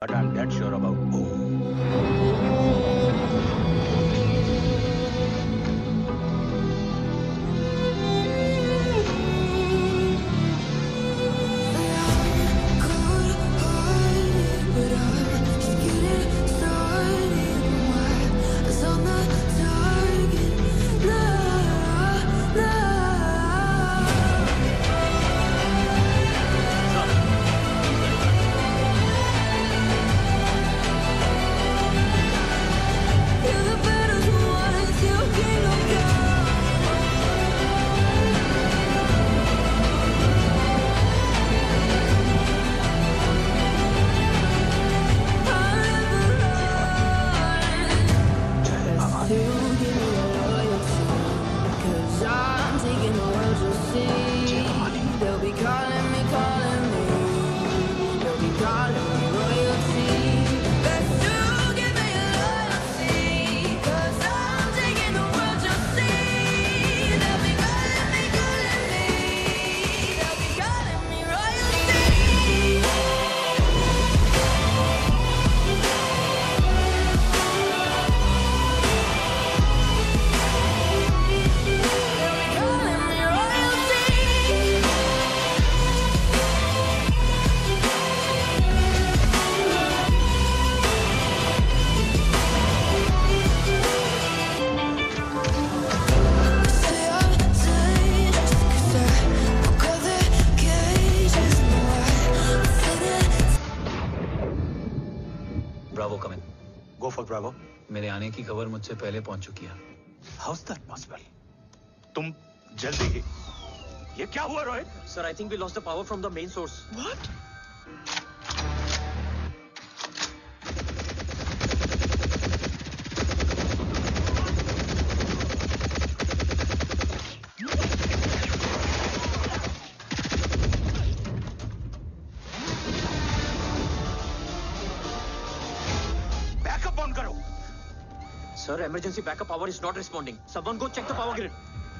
but I'm dead sure about who. Bravo come in. Go for Bravo. मेरे आने की खबर मुझसे पहले पहुंच चुकी है। How's that possible? तुम जल्दी ही। ये क्या हुआ Rohit? Sir, I think we lost the power from the main source. What? Backup on करो। Sir, emergency backup power is not responding. Someone go check the power grid.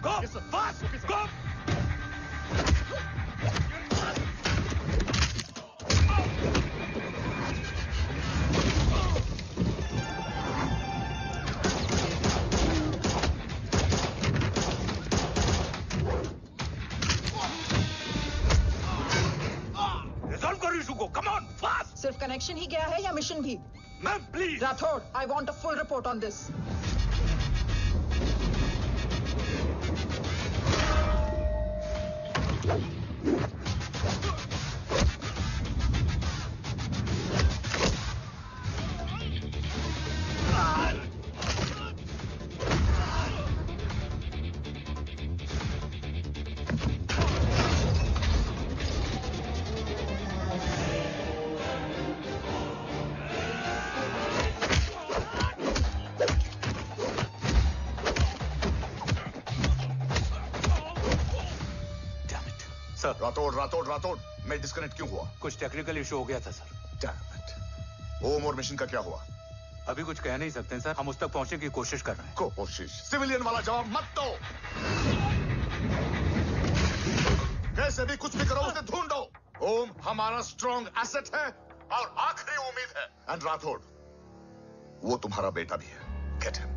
Go! Yes, sir. Fast! Go! Resolve करो issue को। Come on, fast! सिर्फ connection ही गया है या mission भी? Ma'am, please! Rathore, I want a full report on this. Sir, Rathore मैं disconnect क्यों हुआ? कुछ टेक्निकल इशू हो गया था सर। Damn it. ओम और मिशन का क्या हुआ? अभी कुछ कह नहीं सकते सर। हम उस तक पहुंचने की कोशिश कर रहे हैं। कोशिश? सिविलियन वाला जवाब मत दो। कैसे भी कुछ भी करो उसे ढूंढो। ओम हमारा स्ट्रॉन्ग एसेट है और आखिरी उम्मीद है। एंड राठौड़, वो तुम्हारा बेटा भी है। Get him.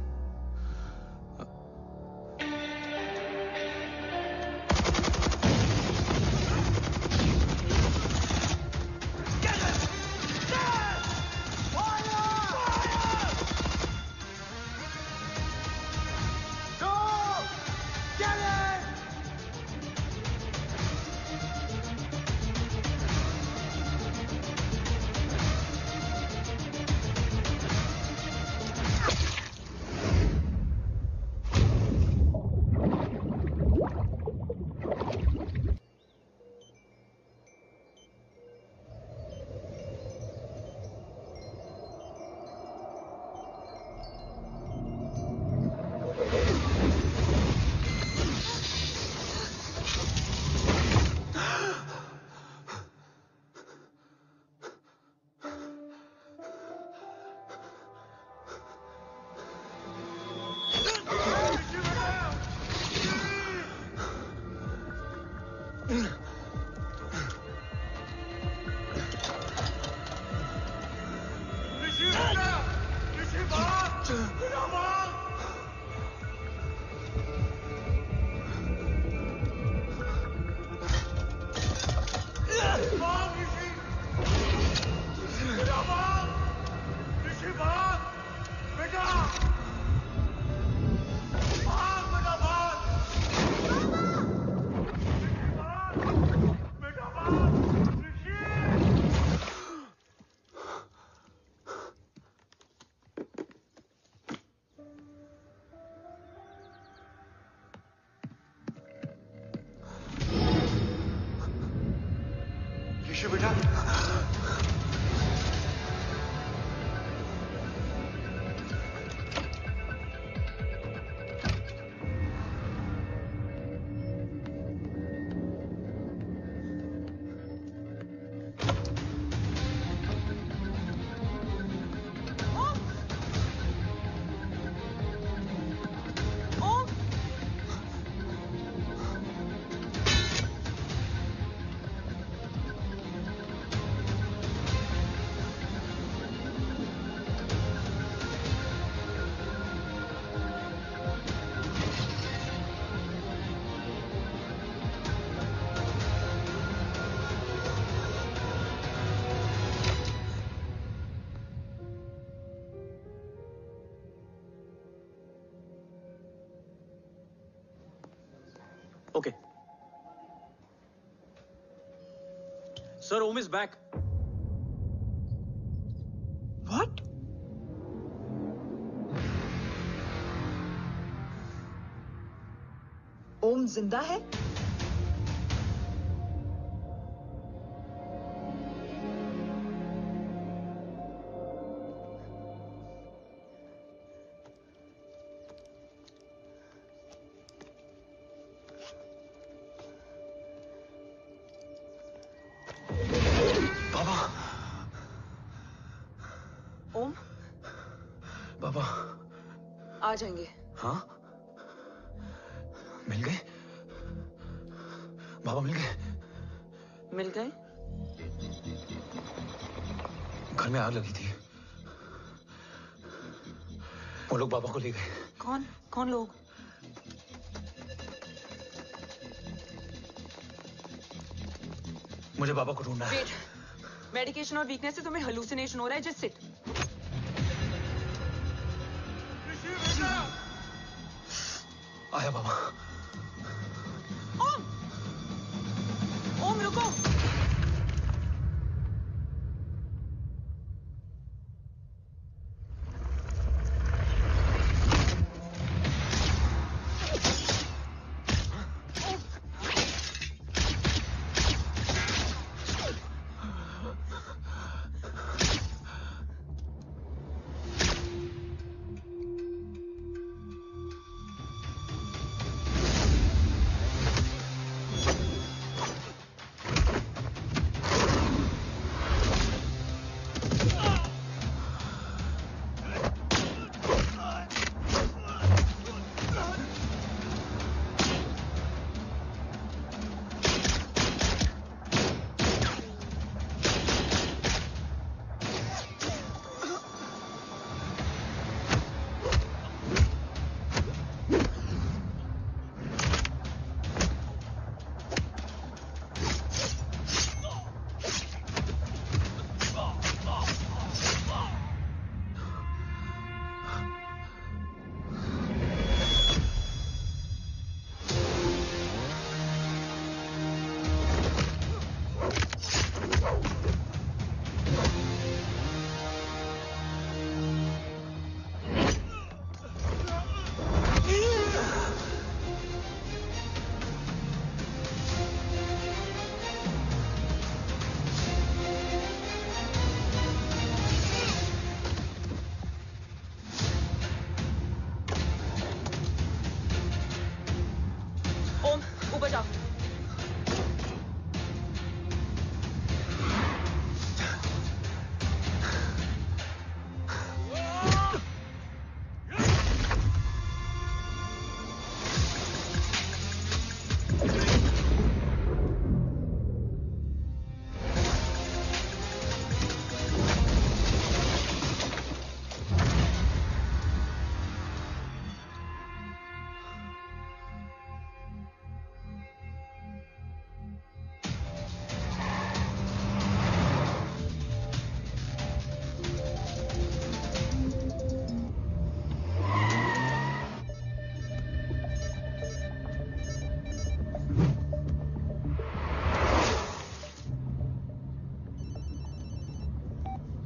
Okay. Sir, Om is back. What? ओम जिंदा है? ओम, बाबा आ जाएंगे। हाँ, मिल गए? बाबा मिल गए? मिल गए? घर में आग लगी थी, वो लोग बाबा को ले गए। कौन? कौन लोग? मुझे बाबा को ढूंढना है। वेट, मेडिकेशन और वीकनेस से तुम्हें हेलुसिनेशन हो रहा है। Just sit. आया बाबा। ओम, ओम रुको। ओम, ऊपर जाओ।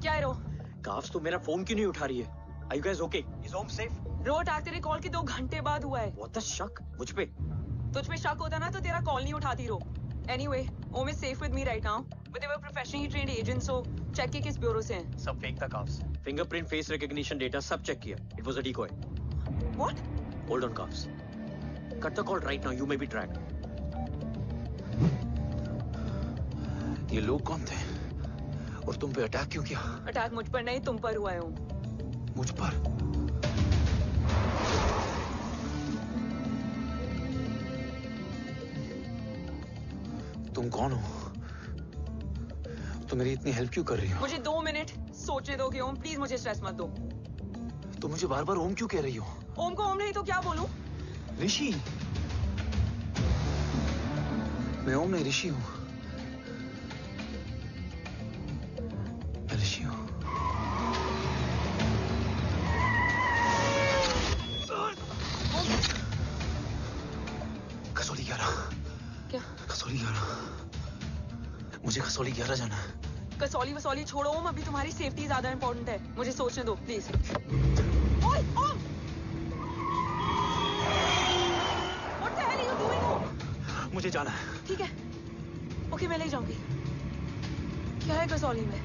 क्या है रो? काफ्स तो मेरा फोन क्यों नहीं उठा रही है? Are you guys okay? Is Om safe? रो अटैक तेरे कॉल के 2 घंटे बाद हुआ है। What the शक? मुझ पे? तुझ पे शक होता ना तो तेरा कॉल नहीं उठाती रो। Anyway, Om is safe with me right now. But they were professionally trained agents, so check के किस ब्यूरो से हैं? सब फेक था carbs. Fingerprint, face recognition data सब चेक किया। It was a decoy. What? Hold on carbs. Cut the call right now. You may be tracked. ये लोग कौन थे? और तुम पे अटैक क्यों किया? अटैक मुझ पर नहीं, तुम पर हुआ है ओम। मुझ पर? तुम कौन हो? तुम मेरी इतनी हेल्प क्यों कर रही हो? मुझे 2 मिनट सोचने दोगे ओम? प्लीज मुझे स्ट्रेस मत दो। तुम मुझे बार बार ओम क्यों कह रही हो? ओम को ओम नहीं तो क्या बोलूं? ऋषि। मैं ओम नहीं, ऋषि हूं। मैं ऋषि हूं। कसौली 11। मुझे कसौली 11 जाना है। कसौली वसौली छोड़ो ओम, अभी तुम्हारी सेफ्टी ज्यादा इंपॉर्टेंट है। मुझे सोचने दो प्लीज। ओए ओम! What the hell are you doing, ओम? मुझे जाना है। ठीक है, ओके मैं ले जाऊंगी। क्या है कसौली में?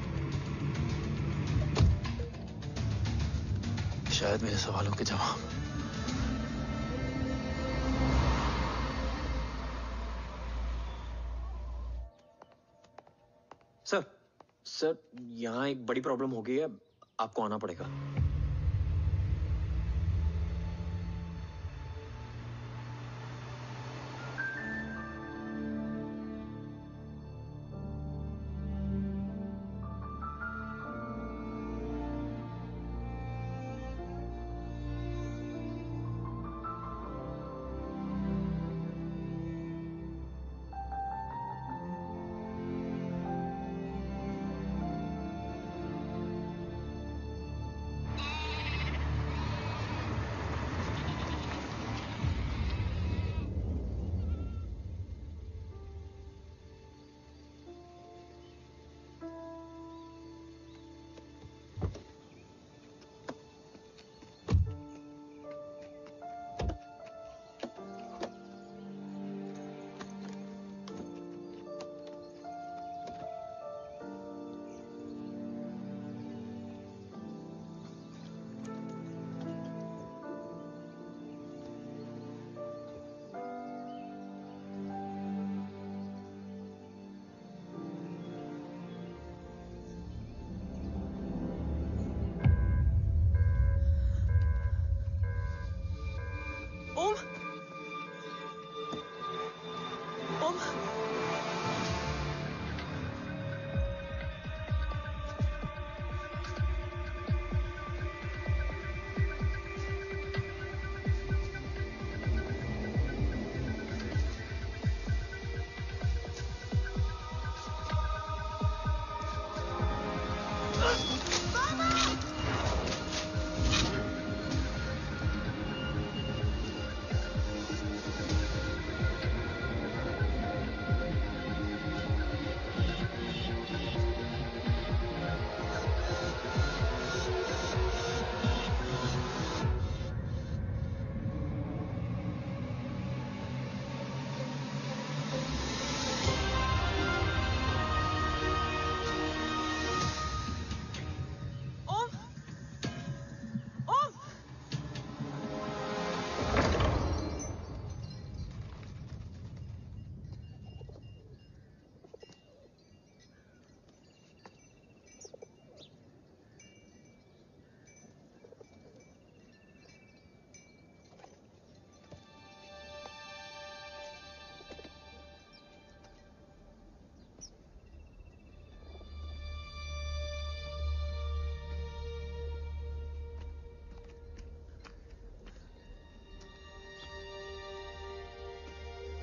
शायद मेरे सवालों के जवाब। सर यहाँ एक बड़ी प्रॉब्लम हो गई है, आपको आना पड़ेगा। ओम! ओम!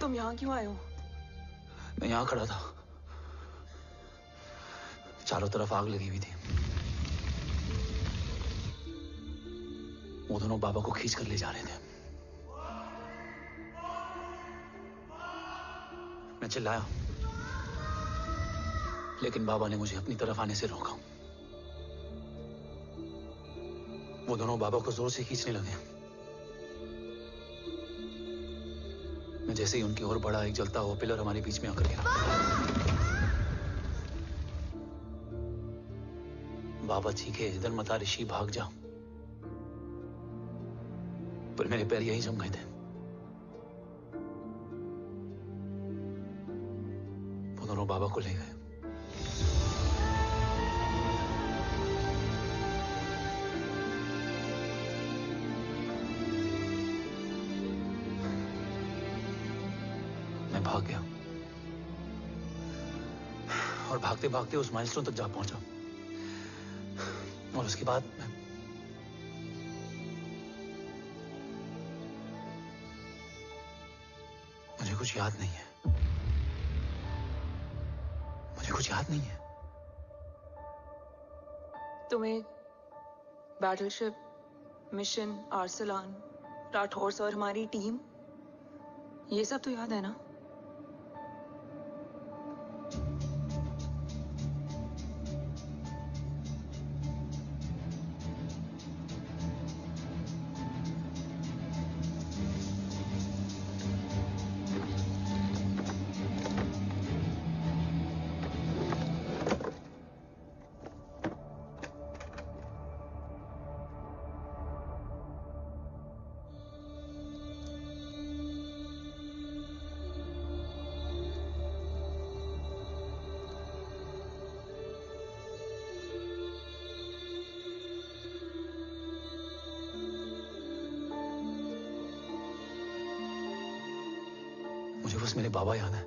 तुम यहाँ क्यों आए हो? मैं यहाँ खड़ा था, चारों तरफ आग लगी हुई थी। वो दोनों बाबा को खींच कर ले जा रहे थे। मैं चिल्लाया, लेकिन बाबा ने मुझे अपनी तरफ आने से रोका। वो दोनों बाबा को जोर से खींचने लगे। मैं जैसे ही उनकी ओर बढ़ा, एक जलता हुआ पिलर हमारे बीच में आकर गिरा। बाबा चीखे, इधर मत आ ऋषि, भाग जा। पर मेरे पैर यहीं जम गए थे। वो दोनों बाबा को ले गए। मैं भाग गया और भागते भागते उस माइलस्टोन तक जा पहुंचा। और उसके बाद मुझे कुछ याद नहीं है। मुझे कुछ याद नहीं है। तुम्हें बैटलशिप, मिशन, आर्सलान, राठौर और हमारी टीम, ये सब तो याद है ना? मेरे बाबा याद है।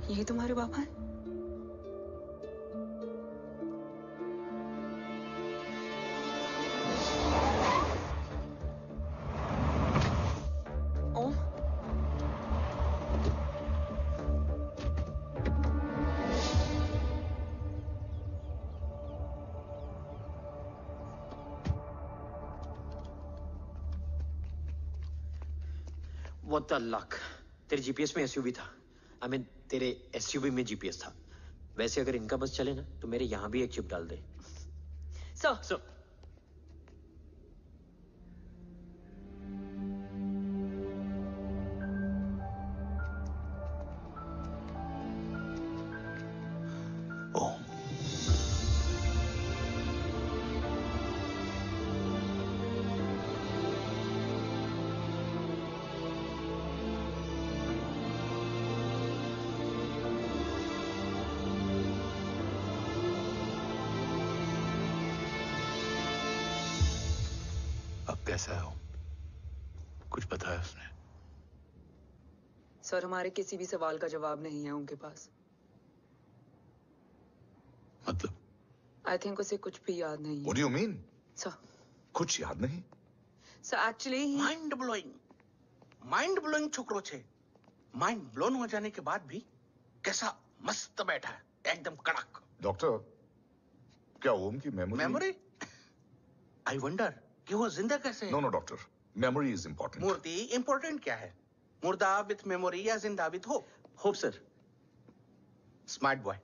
ये तुम्हारे पापा हैं? ओम? What the luck? तेरे जीपीएस में एसयूवी था। I mean, तेरे एसयूवी में जीपीएस था। वैसे अगर इनका बस चले ना तो मेरे यहां भी एक चिप डाल दे। सर ओम, अब कैसा है ओम? कुछ बताया उसने? सर हमारे किसी भी सवाल का जवाब नहीं है उनके पास। मतलब? आई थिंक उसे कुछ भी याद नहीं What है। do you mean? सर कुछ याद नहीं? सर एक्चुअली माइंड ब्लोइंग छोकरो छे। माइंड ब्लोन हो जाने के बाद भी कैसा मस्त बैठा है, एकदम कड़क। डॉक्टर, क्या ओम की मेमोरी? आई वंडर कि वो जिंदा कैसे है? No doctor, memory is important. मूर्ति इंपॉर्टेंट क्या है? मुर्दा विथ मेमोरी या जिंदा with hope? Hope sir. Smart boy,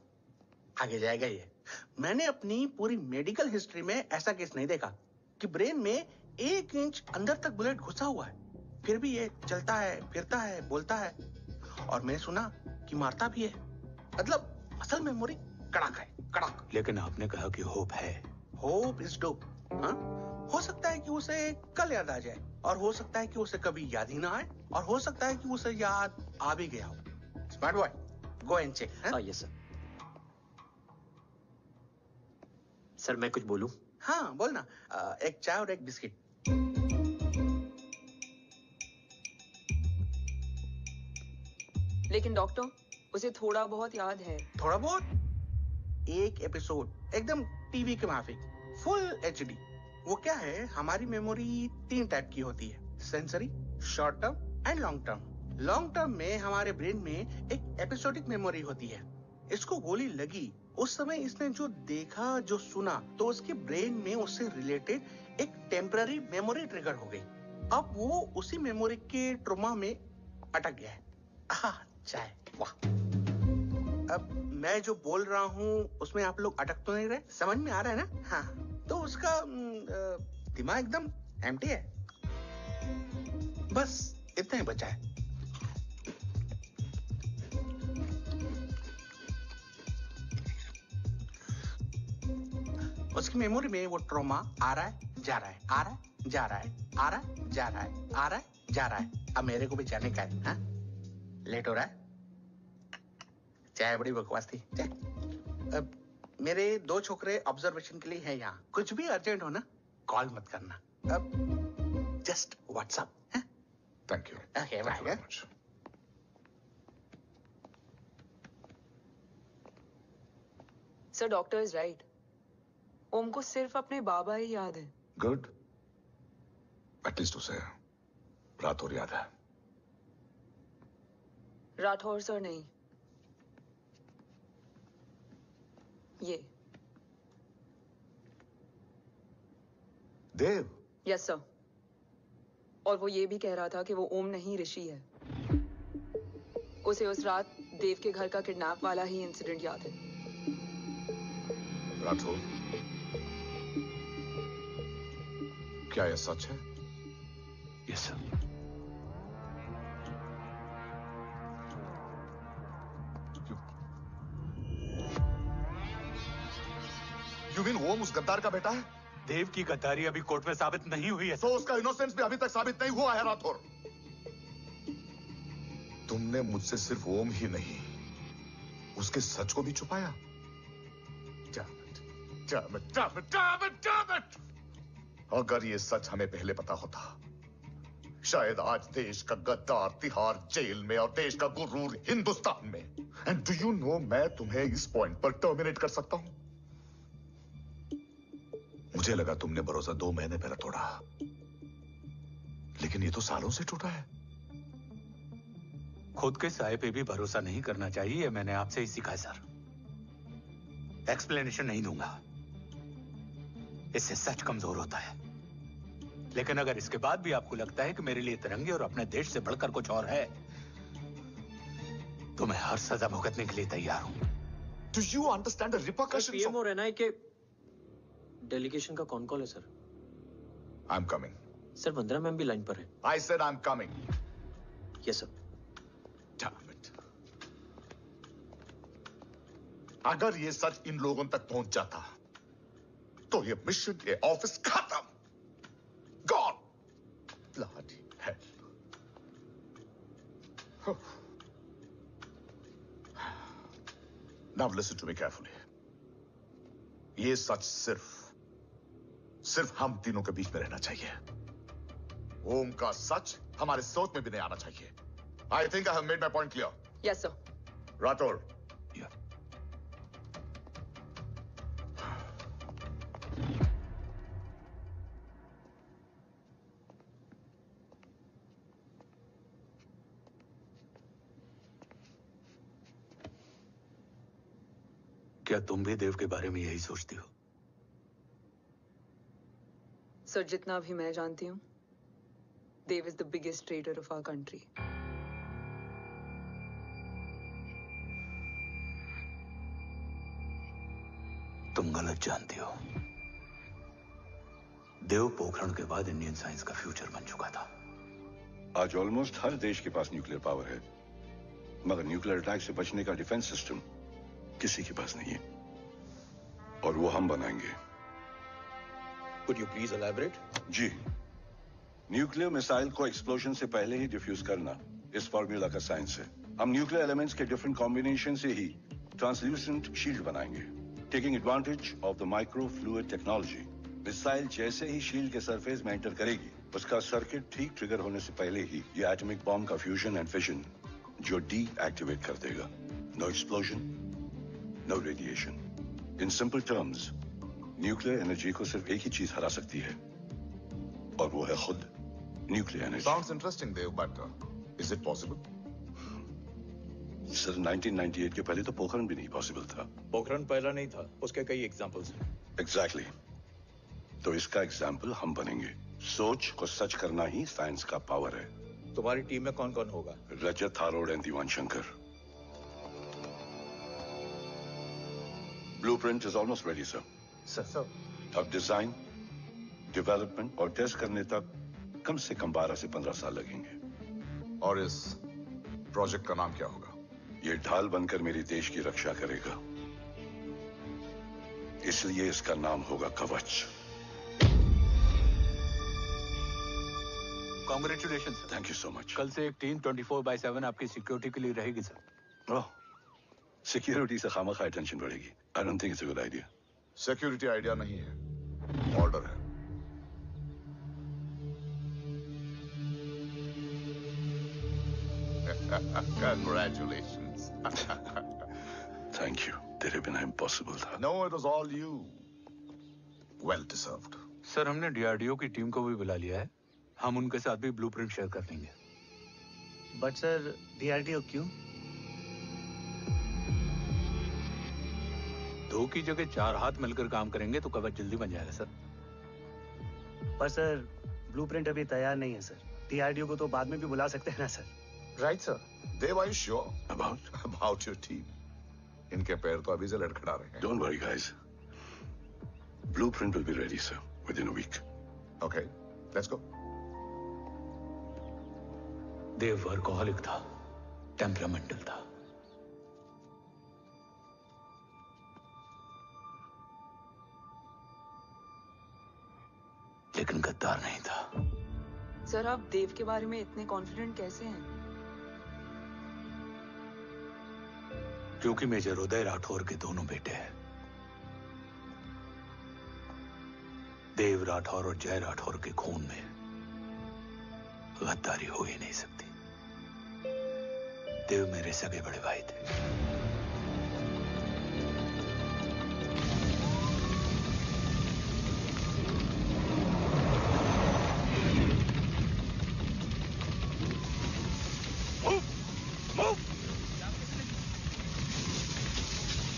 आगे जाएगा ये। मैंने अपनी पूरी मेडिकल हिस्ट्री में ऐसा केस नहीं देखा कि ब्रेन में 1 इंच अंदर तक बुलेट घुसा हुआ है, फिर भी ये चलता है, फिरता है, बोलता है, और मैंने सुना कि मारता भी है। मतलब असल मेमोरी कड़क है, कड़क। लेकिन आपने कहा कि होप है। Hope is dope. हाँ? हो सकता है कि उसे कल याद आ जाए, और हो सकता है कि उसे कभी याद ही ना आए, और हो सकता है कि उसे याद आ भी गया हो। Smart boy, go and check. Yes sir. Sir मैं कुछ बोलूं? हाँ बोलना। एक चाय और एक बिस्किट। लेकिन डॉक्टर उसे थोड़ा बहुत याद है। थोड़ा बहुत? एक एपिसोड एकदम टीवी के माफिक, फुल एचडी। वो क्या है, हमारी मेमोरी 3 टाइप की होती है, sensory, short term and long term. Long term में हमारे ब्रेन में एक एपिसोडिक मेमोरी होती है। इसको गोली लगी, उस समय इसने जो देखा, जो सुना, तो उसके ब्रेन में उससे रिलेटेड एक टेम्पररी मेमोरी ट्रिगर हो गई। अब वो उसी मेमोरी के ट्रॉमा में अटक गया है। चाय, वाह। अब मैं जो बोल रहा हूँ उसमें आप लोग अटक तो नहीं रहे? समझ में आ रहा है ना? हाँ, तो उसका दिमाग एकदम एम्प्टी है। बस इतना ही बचा है। उसकी मेमोरी में वो ट्रॉमा आ रहा है, जा रहा है, आ रहा है, जा रहा है, आ रहा है, जा रहा है, आ रहा है, जा रहा है। अब मेरे को भी जाने का है। हाँ? लेट हो रहा है? चाय बड़ी बकवास थी। अब मेरे 2 छोकरे ऑब्जर्वेशन के लिए हैं यहाँ। कुछ भी अर्जेंट हो ना, कॉल मत करना। अब just WhatsApp. Thank you. Okay bye. Sir doctor is right. Om को सिर्फ अपने बाबा ही याद है। गुड, एटलीस्ट उसे राठौर याद है। राठौर सर नहीं, ये देव। Yes sir. और वो ये भी कह रहा था कि वो ओम नहीं, ऋषि है। उसे उस रात देव के घर का किडनैप वाला ही इंसिडेंट याद है। राठौर, क्या यह सच है? Yes sir. यू मीन ओम उस गद्दार का बेटा है? देव की गद्दारी अभी कोर्ट में साबित नहीं हुई है। तो उसका इनोसेंस भी अभी तक साबित नहीं हुआ है राठौर। तुमने मुझसे सिर्फ ओम ही नहीं, उसके सच को भी छुपाया। Damn it, damn it, damn it, damn it! अगर ये सच हमें पहले पता होता, शायद आज देश का गद्दार तिहाड़ जेल में और देश का गुरूर हिंदुस्तान में। एंड डू यू नो, मैं तुम्हें इस पॉइंट पर टर्मिनेट कर सकता हूं। मुझे लगा तुमने भरोसा 2 महीने पहले तोड़ा, लेकिन ये तो सालों से टूटा है। खुद के साए पे भी भरोसा नहीं करना चाहिए, मैंने आपसे ही सीखा है सर। एक्सप्लेनेशन नहीं दूंगा, इससे सच कमजोर होता है। लेकिन अगर इसके बाद भी आपको लगता है कि मेरे लिए तिरंगे और अपने देश से बढ़कर कुछ और है, तो मैं हर सजा भुगतने के लिए तैयार हूं। Do you understand the repercussions? PM और एनआई के डेलीगेशन का कौन कॉल है sir? I'm coming. Sir Vandana ma'am भी लाइन पर है। I said I'm coming. Yes sir. Damn it. अगर ये सच इन लोगों तक पहुंच जाता, तो ये मिशन, ये ऑफिस खत्म। Gone. Bloody hell. Now listen to me carefully. ये सच सिर्फ हम तीनों के बीच में रहना चाहिए। ओम का सच हमारे सोच में भी नहीं आना चाहिए। I think I have made my point clear. Yes, sir. Rathore, Yeah. क्या तुम भी देव के बारे में यही सोचती हो? सर, जितना भी मैं जानती हूँ, Dev is the biggest trader of our country. तुम गलत जानती हो। देव पोखरण के बाद इंडियन साइंस का फ्यूचर बन चुका था। आज ऑलमोस्ट हर देश के पास न्यूक्लियर पावर है, मगर न्यूक्लियर अटैक से बचने का डिफेंस सिस्टम किसी के पास नहीं है, और वो हम बनाएंगे। Could you please elaborate? जी, न्यूक्लियर मिसाइल को एक्सप्लोजन से पहले ही डिफ्यूज करना इस फॉर्मूला का साइंस है। हम न्यूक्लियर एलिमेंट्स के डिफरेंट कॉम्बिनेशन से ही ट्रांसल्यूसेंट शील्ड बनाएंगे, taking advantage of the micro fluid technology. Missile जैसे ही शील्ड के सरफेस में एंटर करेगी, उसका सर्किट ठीक ट्रिगर होने से पहले ही ये एटॉमिक बॉम्ब का फ्यूजन एंड फिशन जो डीएक्टिवेट कर देगा। No explosion, no radiation. In simple terms, nuclear energy को सिर्फ एक ही चीज हरा सकती है, और वो है खुद nuclear energy. Sounds interesting, Dev, but is it possible? Sir, 1998 के पहले तो पोखरण भी नहीं पॉसिबल था। पोखरण पहला नहीं था, उसके कई एग्जांपल्स हैं। एग्जैक्टली। तो इसका एग्जाम्पल हम बनेंगे। सोच को सच करना ही साइंस का पावर है। तुम्हारी टीम में कौन कौन होगा? Rajat Tharod and Diwan Shankar. Blueprint is almost ready sir. Sir, अब डिजाइन, डेवलपमेंट और टेस्ट करने तक कम से कम 12 से 15 साल लगेंगे। और इस प्रोजेक्ट का नाम क्या होगा? ये ढाल बनकर मेरे देश की रक्षा करेगा, इसलिए इसका नाम होगा कवच। Congratulation sir. Thank you so much. कल से एक टीम 24/7 आपकी सिक्योरिटी के लिए रहेगी सर। ओह, सिक्योरिटी से खामखा टेंशन बढ़ेगी। I don't think it's a good idea. Security idea नहीं है, ऑर्डर है। Congratulations. Thank you. तेरे बिना इम्पॉसिबल था। No, it was all you. Well deserved. Sir, हमने डीआरडीओ की टीम को भी बुला लिया है। हम उनके साथ भी ब्लूप्रिंट शेयर कर लेंगे। बट सर, डीआरडीओ क्यों? 2 की जगह 4 हाथ मिलकर काम करेंगे तो कवच जल्दी बन जाएगा सर। पर सर, ब्लूप्रिंट अभी तैयार नहीं है सर। डीआरडीओ को तो बाद में भी बुला सकते हैं ना sir? Right, sir. Dev, are you sure about your team? इनके पैर तो अभी से लड़खड़ा रहे हैं। Don't worry, guys. Blueprint will be ready, sir, within a week. Okay, let's go. Dev workaholic था, टेम्परामेंटल था। लेकिन गद्दार नहीं था। सर, आप देव के बारे में इतने कॉन्फिडेंट कैसे हैं? क्योंकि मेजर उदय राठौर के दोनों बेटे हैं। राठौर और जय राठौर के खून में गद्दारी हो ही नहीं सकती। देव मेरे सगे बड़े भाई थे।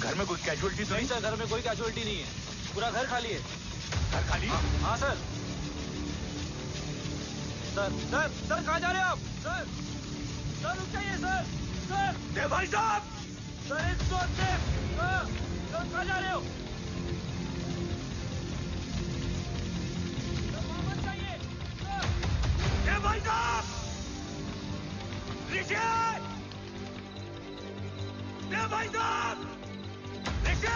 घर में कोई कैजुअलिटी तो नहीं? सर, घर में कोई कैजुअलिटी नहीं है, पूरा घर खाली है। घर खाली? हाँ सर। सर सर सर, कहाँ जा रहे हो आप? सर सर, रुक जाइए सर। सर देव भाई साहब! सर, इसको सर, कहाँ जा रहे हो? सर, वापस जाइए सर। देव भाई साहब! ऋषि! देव भाई साहब! ऋषि!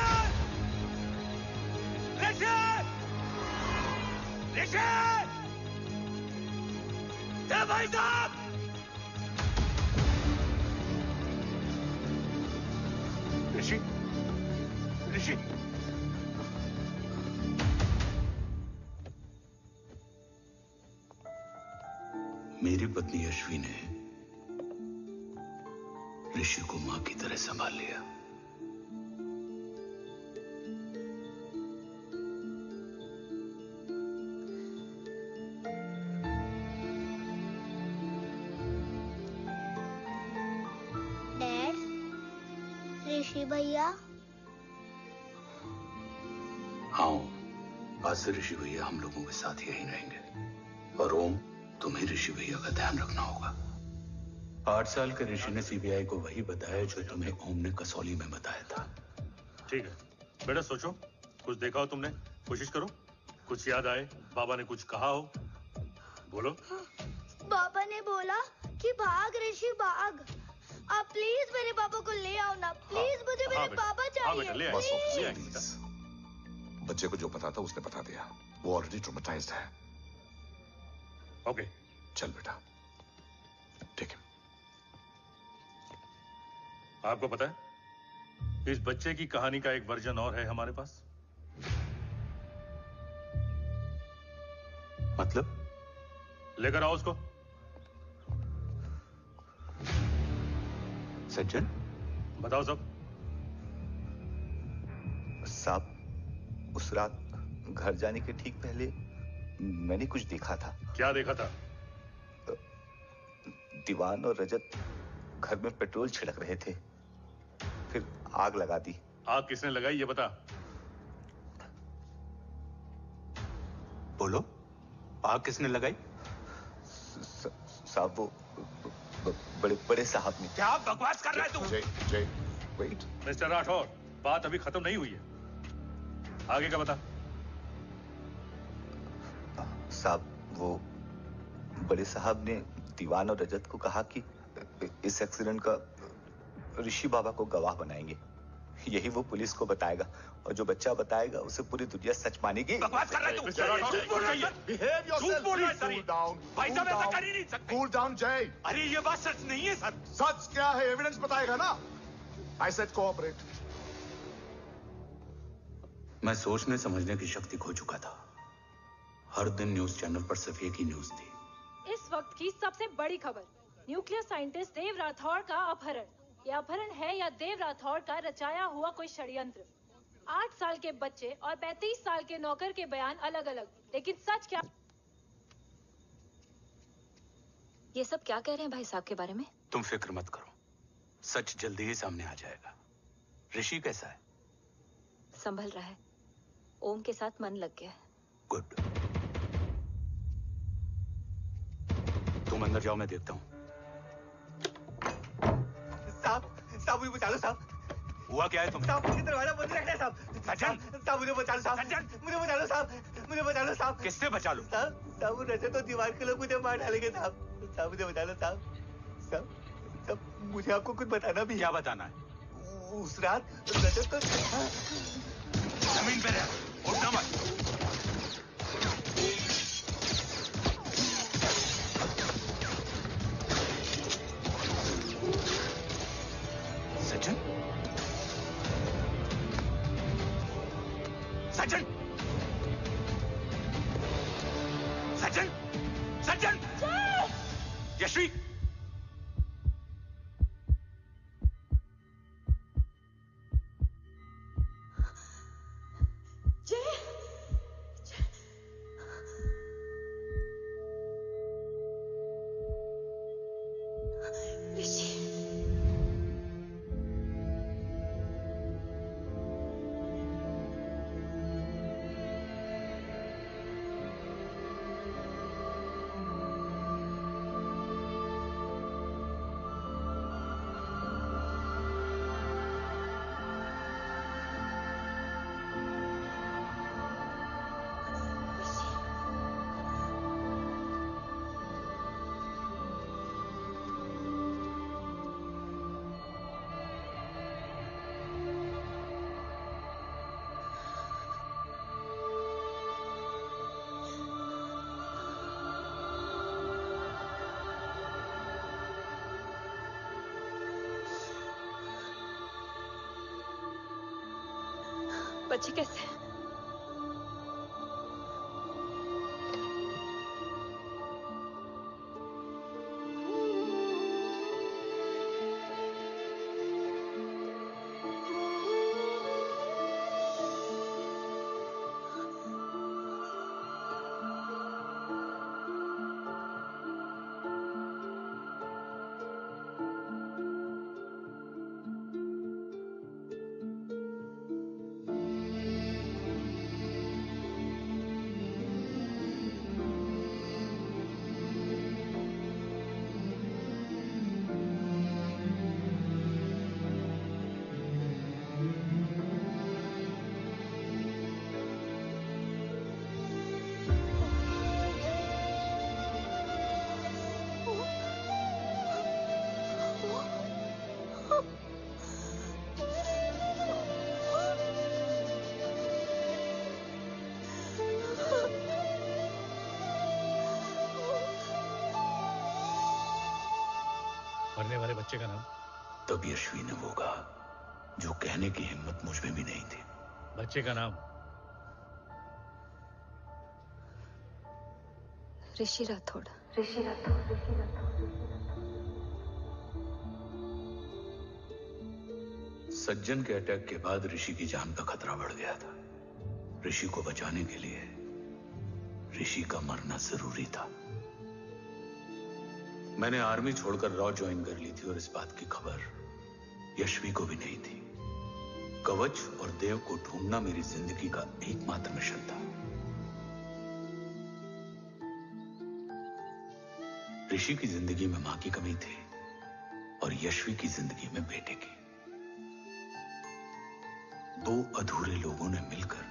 ऋषि! ऋषि! देव भाई साहब! ऋषि! ऋषि! मेरी पत्नी यशवी ने ऋषि को मां की तरह संभाल लिया। डैड, ऋषि भैया। हाँ, आज से ऋषि भैया हम लोगों के साथ यहीं रहेंगे। और ओम, तुम्हें ऋषि भैया का ध्यान रखना होगा। 8 साल के ऋषि ने सीबीआई को वही बताया जो तुम्हें ओम ने कसौली में बताया था। ठीक है बेटा, सोचो, कुछ देखा हो तुमने, कोशिश करो, कुछ याद आए, बाबा ने कुछ कहा हो, बोलो। पापा ने बोला कि भाग ऋषि भाग। आप प्लीज मेरे पापा को ले आओ ना, प्लीज। मुझे मेरे पापा चाहिए। बस ऑफिसर, प्लीज। बच्चे को जो पता था उसने बता दिया। वो ऑलरेडी ट्रॉमेटाइज्ड है। ओके, चल बेटा, ठीक है। आपको पता है, इस बच्चे की कहानी का एक वर्जन और है हमारे पास। मतलब? लेकर आओ उसको। सज्जन, बताओ सब। साहब, उस रात घर जाने के ठीक पहले मैंने कुछ देखा था। क्या देखा था? दीवान और रजत घर में पेट्रोल छिड़क रहे थे, फिर आग लगा दी। आग किसने लगाई ये बता। बोलो, आग किसने लगाई? साहब, वो बड़े बड़े साहब ने। क्या बकवास कर रहा है तू? जय, वेट। मिस्टर राठौर, बात अभी खत्म नहीं हुई है, आगे का बता। साहब, वो बड़े साहब ने दीवान और रजत को कहा कि इस एक्सीडेंट का ऋषि बाबा को गवाह बनाएंगे। यही वो पुलिस को बताएगा, और जो बच्चा बताएगा उसे पूरी दुनिया सच मानेगी। बकवास कर रहा है तू? झूठ बोल रहा है। Behave yourself. झूठ बोल रहा है सर। Cool down. भाई साहब, ऐसा कर ही नहीं सकते। Cool down, जय। अरे ये बात सच नहीं है सर। सच क्या है? एविडेंस बताएगा ना। I said cooperate. मैं सोचने समझने की शक्ति खो चुका था। हर दिन न्यूज चैनल पर सिर्फ एक ही न्यूज थी। इस वक्त की सबसे बड़ी खबर, न्यूक्लियर साइंटिस्ट देव राठौर का अपहरण। यह अपहरण है या देव राठौर का रचाया हुआ कोई षड्यंत्र। 8 साल के बच्चे और 35 साल के नौकर के बयान अलग अलग, लेकिन सच क्या? ये सब क्या कह रहे हैं भाई साहब के बारे में? तुम फिक्र मत करो, सच जल्दी ही सामने आ जाएगा। ऋषि कैसा है? संभल रहा है। ओम के साथ मन लग गया है। गुड। तुम अंदर जाओ, मैं देखता हूँ। साहब, मुझे बचा लो साहब। हुआ क्या है तुम? साहब, मुझे दरवाजा बंद रखना है साहब। सज्जन! साहब, मुझे बचा लो साहब। सज्जन! मुझे बचा लो साहब। मुझे बचा लो साहब। किससे बचा लो? साहब, रजत तो दीवार के लोग मुझे मार डालेंगे साहब। साहब, मुझे बचा लो साहब। साहब, मुझे आपको कुछ बताना भी। क्या बताना है? उस रात रजत तो जमीन पे रह, उठना मत। सज्जन, सज्जन, बच्चे कैसे हैं? मरने वाले बच्चे का नाम? तब यशवी ने वो कहा जो कहने की हिम्मत मुझ में भी नहीं थी। बच्चे का नाम? ऋषि राठौड़। सज्जन के अटैक के बाद ऋषि की जान का खतरा बढ़ गया था। ऋषि को बचाने के लिए ऋषि का मरना जरूरी था। मैंने आर्मी छोड़कर रॉ ज्वाइन कर ली थी और इस बात की खबर यशवी को भी नहीं थी। कवच और देव को ढूंढना मेरी जिंदगी का एकमात्र मिशन था। ऋषि की जिंदगी में मां की कमी थी और यशवी की जिंदगी में बेटे की। दो अधूरे लोगों ने मिलकर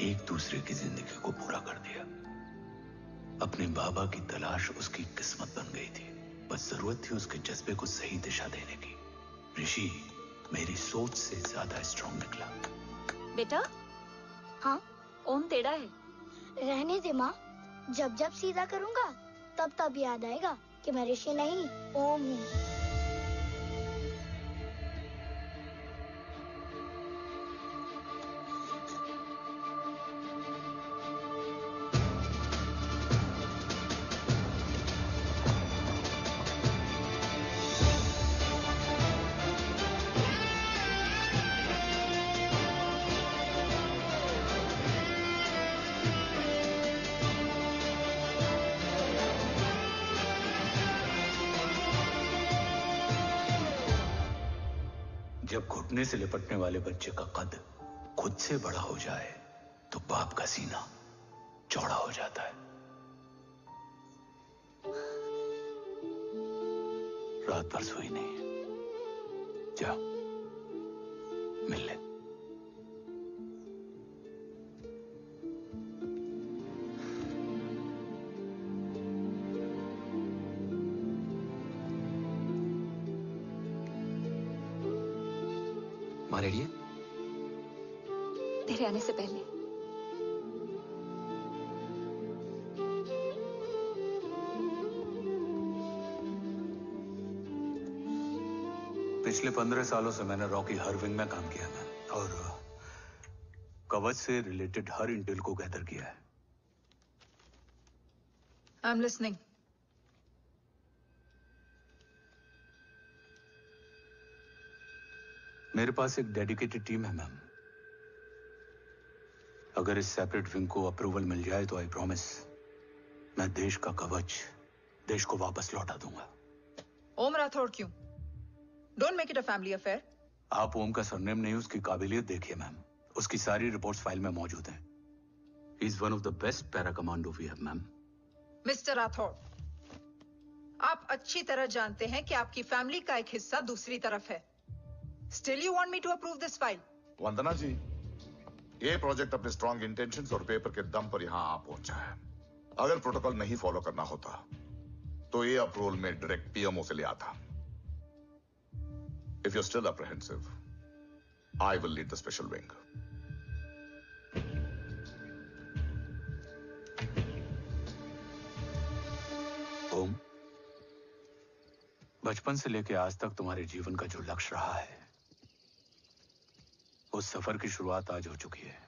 एक दूसरे की जिंदगी को पूरा कर दिया। अपने बाबा की तलाश उसकी किस्मत बन गई थी। बस जरूरत थी उसके जज्बे को सही दिशा देने की। ऋषि मेरी सोच से ज्यादा स्ट्रांग निकला। बेटा, हाँ, ओम टेढ़ा है। रहने दे माँ, जब जब सीधा करूंगा तब तब याद आएगा कि मैं ऋषि नहीं ओम हूँ। जब घुटने से लिपटने वाले बच्चे का कद खुद से बड़ा हो जाए तो बाप का सीना चौड़ा हो जाता है। रात भर सोई नहीं। जा मिल ले। माँ रेडी है? तेरे आने से पहले। पिछले 15 सालों से मैंने रॉकी हर विंग में काम किया है और कवच से रिलेटेड हर इंटेल को गैदर किया है। I am listening. मेरे पास एक डेडिकेटेड टीम है मैम। अगर इस सेपरेट विंग को अप्रूवल मिल जाए तो आई प्रॉमिस मैं देश का कवच देश को वापस लौटा दूंगा। ओम राठौड़ क्यों? Don't make it a family affair. आप ओम का सरनेम नहीं, उसकी काबिलियत देखिए मैम। उसकी सारी रिपोर्ट्स फाइल में मौजूद हैं। He is one of the best para commando we have ma'am. Mister Rathod, आप अच्छी तरह जानते हैं कि आपकी फैमिली का एक हिस्सा दूसरी तरफ है। Still you want me to approve this file? वंदना जी, ये प्रोजेक्ट अपने स्ट्रॉन्ग इंटेंशंस और पेपर के दम पर यहाँ आ पहुंचा है। अगर प्रोटोकॉल नहीं फॉलो करना होता तो ये अप्रूवल में डायरेक्ट पीएमओ से ले आता। If you're still apprehensive, I will lead the special wing. ओम, बचपन से लेकर आज तक तुम्हारे जीवन का जो लक्ष्य रहा है उस सफर की शुरुआत आज हो चुकी है।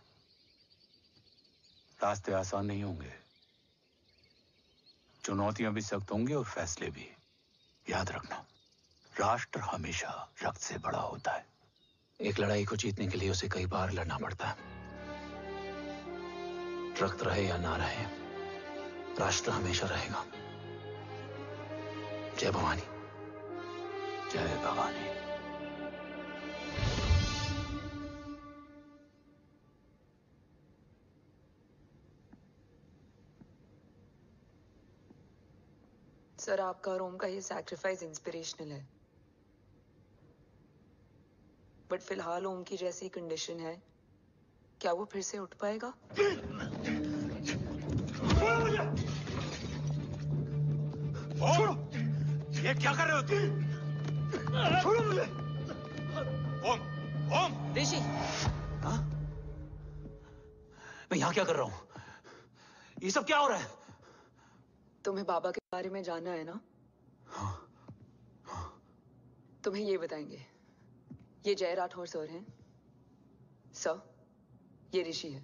रास्ते आसान नहीं होंगे, चुनौतियां भी सख्त होंगी और फैसले भी। याद रखना, राष्ट्र हमेशा रक्त से बड़ा होता है। एक लड़ाई को जीतने के लिए उसे कई बार लड़ना पड़ता है। रक्त रहे या ना रहे, राष्ट्र हमेशा रहेगा। जय भवानी। जय भवानी। सर, आपका और ओम का ये सैक्रिफाइस इंस्पिरेशनल है, बट फिलहाल ओम की जैसी कंडीशन है, क्या वो फिर से उठ पाएगा? छोड़ो! ये क्या कर रहे हो तुम? छोड़ो मुझे! ओम! ओम! ऋषि! हाँ? मैं यहाँ क्या कर रहा हूँ? ये सब क्या हो रहा है? तुम्हें बाबा के बारे में जानना है ना? हाँ। तुम्हें ये बताएंगे। ये जय राठौर सर हैं। सर, ये ऋषि है।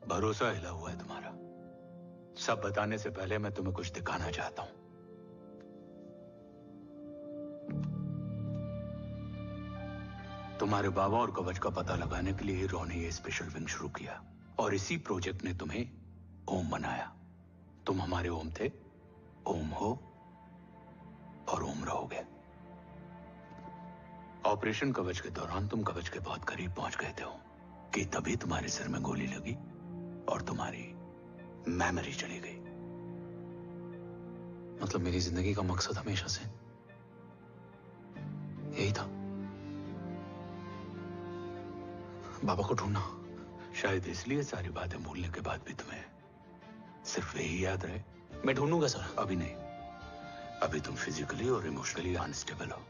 भरोसा हिला हुआ है तुम्हारा। सब बताने से पहले मैं तुम्हें कुछ दिखाना चाहता हूं। तुम्हारे बाबा और कवच का पता लगाने के लिए हीरो ने ये स्पेशल विंग शुरू किया और इसी प्रोजेक्ट ने तुम्हें ओम बनाया। तुम हमारे ओम थे, ओम हो और ओम रहोगे। ऑपरेशन कवच के दौरान तुम कवच के बहुत करीब पहुंच गए थे कि तभी तुम्हारे सिर में गोली लगी और तुम्हारी मेमोरी चली गई। मतलब मेरी जिंदगी का मकसद हमेशा से यही था, बाबा को ढूंढना। शायद इसलिए सारी बातें भूलने के बाद भी तुम्हें सिर्फ यही याद रहे। मैं ढूंढूंगा सर। अभी नहीं, अभी तुम फिजिकली और इमोशनली अनस्टेबल हो।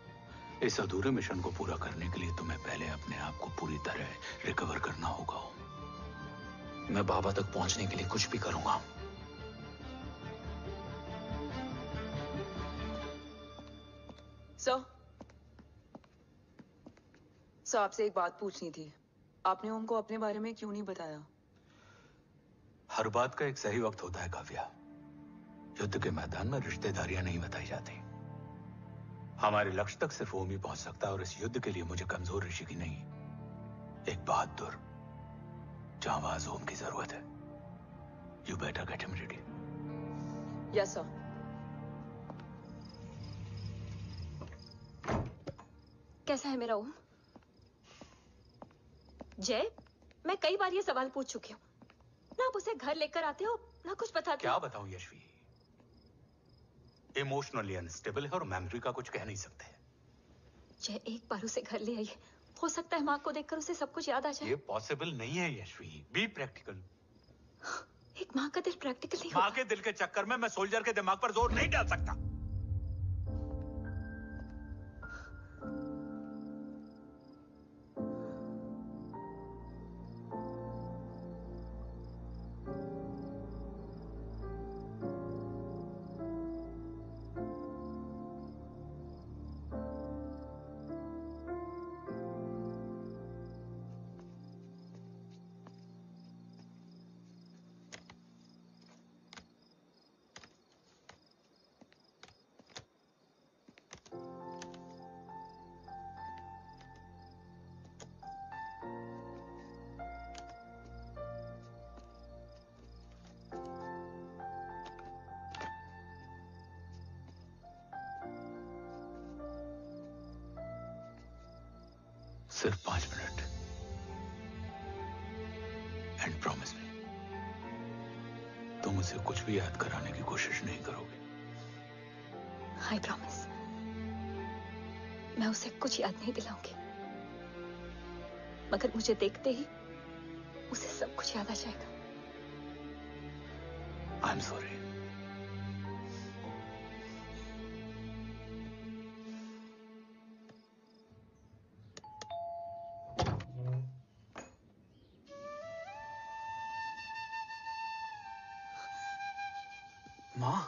इस अधूरे मिशन को पूरा करने के लिए तुम्हें पहले अपने आप को पूरी तरह रिकवर करना होगा। मैं बाबा तक पहुंचने के लिए कुछ भी करूंगा। सर, आपसे एक बात पूछनी थी। आपने ओम को अपने बारे में क्यों नहीं बताया? हर बात का एक सही वक्त होता है काव्या। युद्ध के मैदान में रिश्तेदारियां नहीं बताई जाती। हमारे लक्ष्य तक सिर्फ ओम ही पहुंच सकता है और इस युद्ध के लिए मुझे कमजोर ऋषि की नहीं, एक बहादुर जांबाज ओम की जरूरत है। You better get him ready. Yes sir. कैसा है मेरा ओम? जय, मैं कई बार ये सवाल पूछ चुकी हूँ। ना आप उसे घर लेकर आते हो, ना कुछ बताते हो। क्या बताऊं यशवी? इमोशनली अनस्टेबल है और मेमोरी का कुछ कह नहीं सकते। जय, एक बार उसे घर ले आइए। हो सकता है माँ को देखकर उसे सब कुछ याद आ जाए। ये पॉसिबल नहीं है यशवी। Be practical. एक माँ का दिल प्रैक्टिकल नहीं माँ के दिल के चक्कर में मैं सोल्जर के दिमाग पर जोर नहीं डाल सकता। सिर्फ 5 मिनट। एंड प्रॉमिस मी, तुम उसे कुछ भी याद कराने की कोशिश नहीं करोगे। आई प्रॉमिस, मैं उसे कुछ याद नहीं दिलाऊंगी, मगर मुझे देखते ही उसे सब कुछ याद आ जाएगा। I am sorry. माँ,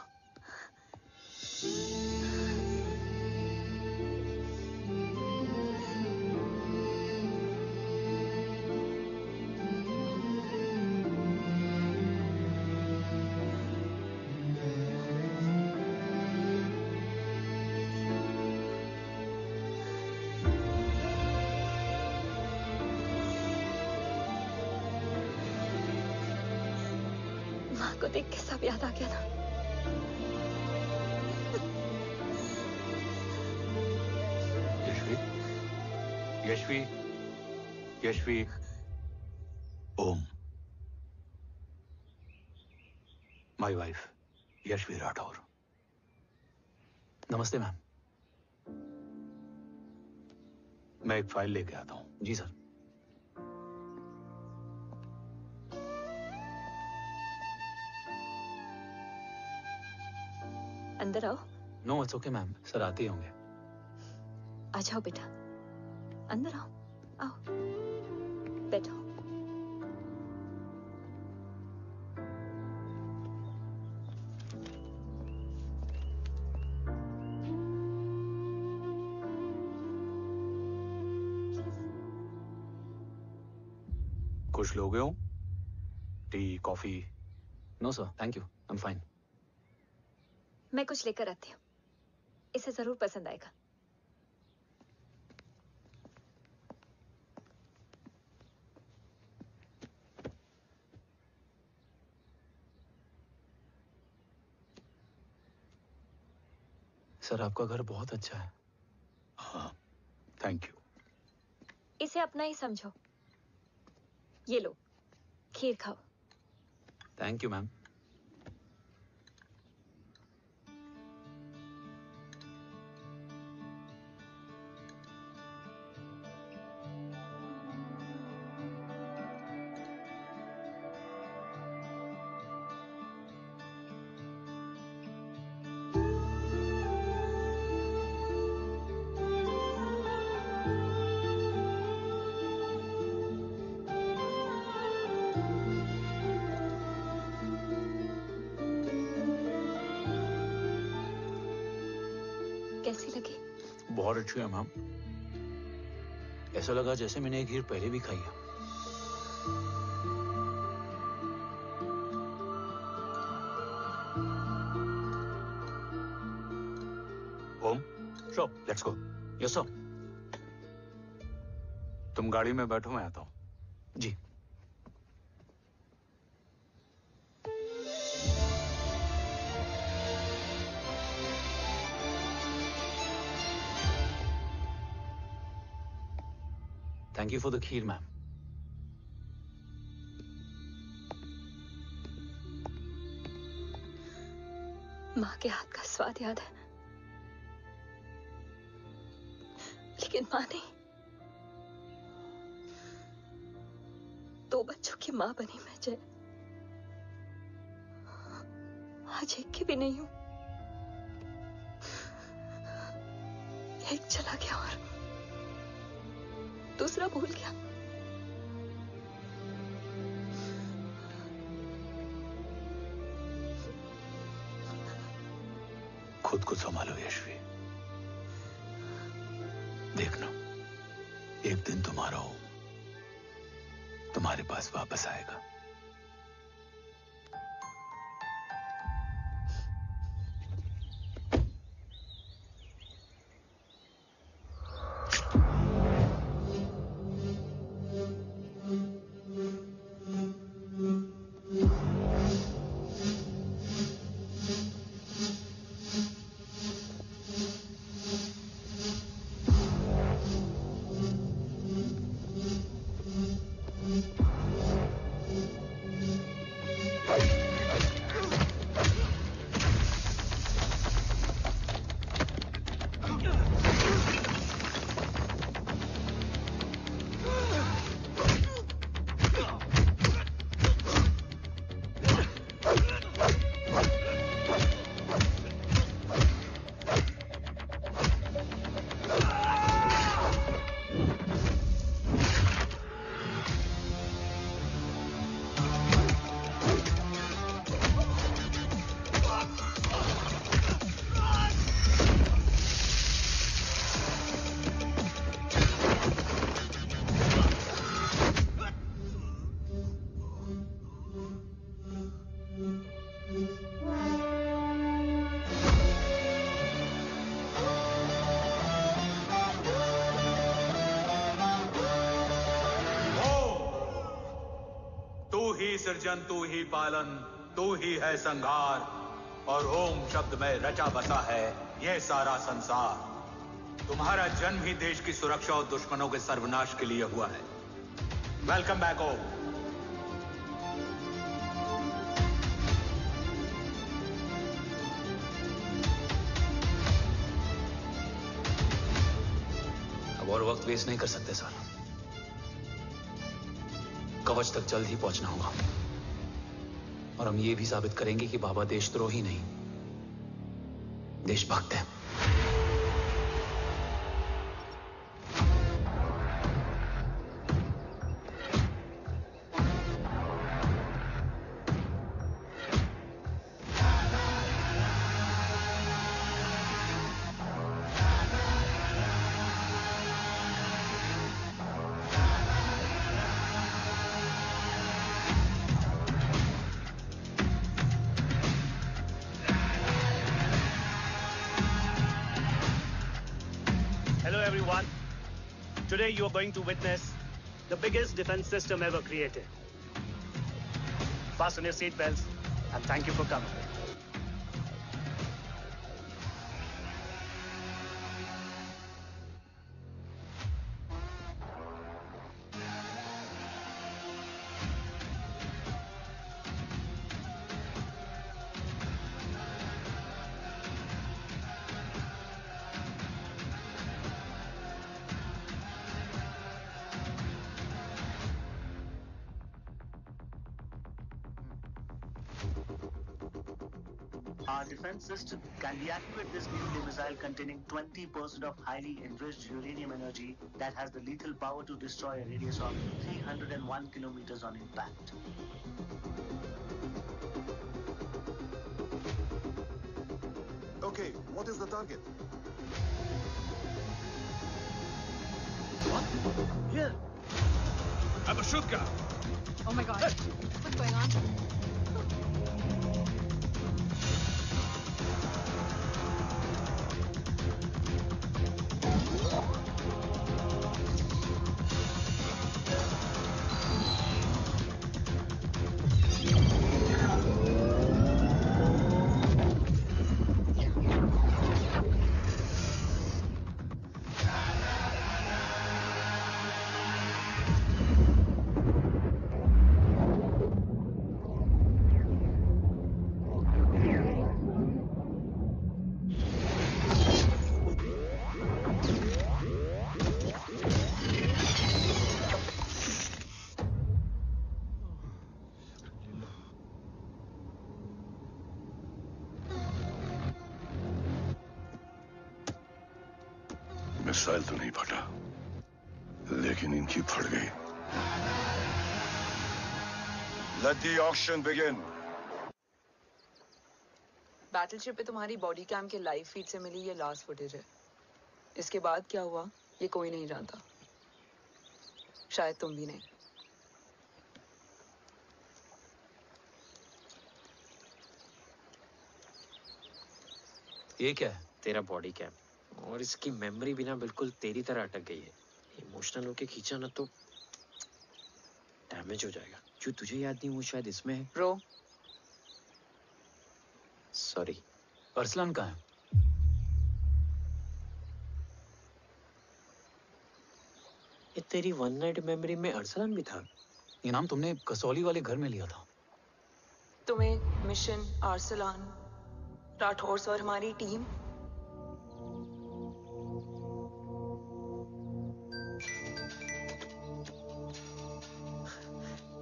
माँ को देख के सब याद आ गया ना। Yashvi, Yashvi, Yashvi, Om, my wife Yashvi Rathore. नमस्ते मैम। मैं एक फाइल लेके आता हूं। जी सर। अंदर आओ। No it's okay ma'am, sir आते ही होंगे। आ जाओ बेटा, अंदर आओ। आओ बैठो। कुछ लोगे हो? Tea, coffee? No sir, thank you, I am fine. मैं कुछ लेकर आती हूँ, इसे जरूर पसंद आएगा। सर आपका घर बहुत अच्छा है। हाँ, थैंक यू। इसे अपना ही समझो। ये लो, खीर खाओ। Thank you ma'am. कैसी लगी? बहुत अच्छी है मैम। ऐसा लगा जैसे मैंने एक खीर पहले भी खाई है। Om, sure, let's go. Yes sir. तुम गाड़ी में बैठो, मैं आता हूं। जी। Thank you for the kheer, ma'am. माँ के हाथ का स्वाद याद है, लेकिन माँ नहीं। 2 बच्चों की माँ बनी मैं जय। आज एक की भी नहीं हूं। एक चला गया और दूसरा भूल गया। खुद को संभालो यशवी। देखना, एक दिन तुम्हारा हो तुम्हारे पास वापस आएगा। सृजन तू ही पालन, तू ही है संहार, और ओम शब्द में रचा बसा है ये सारा संसार। तुम्हारा जन्म ही देश की सुरक्षा और दुश्मनों के सर्वनाश के लिए हुआ है। वेलकम बैक ओम। अब और वक्त वेस्ट नहीं कर सकते सर। कवच तक जल्द ही पहुंचना होगा, और हम ये भी साबित करेंगे कि बाबा देशद्रोही नहीं, देशभक्त है। Today you are going to witness the biggest defense system ever created. Fasten your seat belts and thank you for coming. Our defense system can deactivate this nuclear missile containing 20% of highly enriched uranium energy that has the lethal power to destroy a radius of 301 kilometers on impact. Okay, what is the target? What? Here! I'm a shooter! Oh my god. What's going on? Missile तो नहीं फटा, लेकिन इनकी फट गई। Let the auction begin. Battleship पे तुम्हारी body cam के लाइव फीड से मिली ये लास्ट फुटेज है। इसके बाद क्या हुआ ये कोई नहीं जानता, शायद तुम भी नहीं। ये क्या है? तेरा बॉडी कैम, और इसकी मेमोरी भी ना बिल्कुल तेरी तरह अटक गई है। इमोशनल होके खींचा ना तो डैमेज हो जाएगा। जो तुझे याद नहीं वो शायद इसमें है। रो सॉरी। अरसलान कहाँ है? ये तेरी वन नाइट मेमोरी में अरसलान भी था? ये नाम तुमने कसौली वाले घर में लिया था। तुम्हें मिशन, अरसलान, राठौर और हमारी टीम।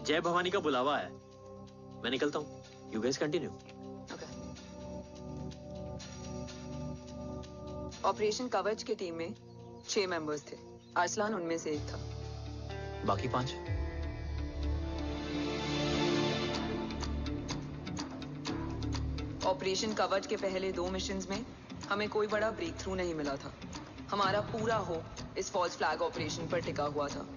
जय भवानी का बुलावा है, मैं निकलता हूँ। You guys continue. ऑपरेशन कवच की टीम में 6 मेंबर्स थे, अरसलान उनमें से एक था। बाकी 5? ऑपरेशन कवच के पहले 2 मिशंस में हमें कोई बड़ा ब्रेक थ्रू नहीं मिला था। हमारा पूरा होप इस फॉल्स फ्लैग ऑपरेशन पर टिका हुआ था।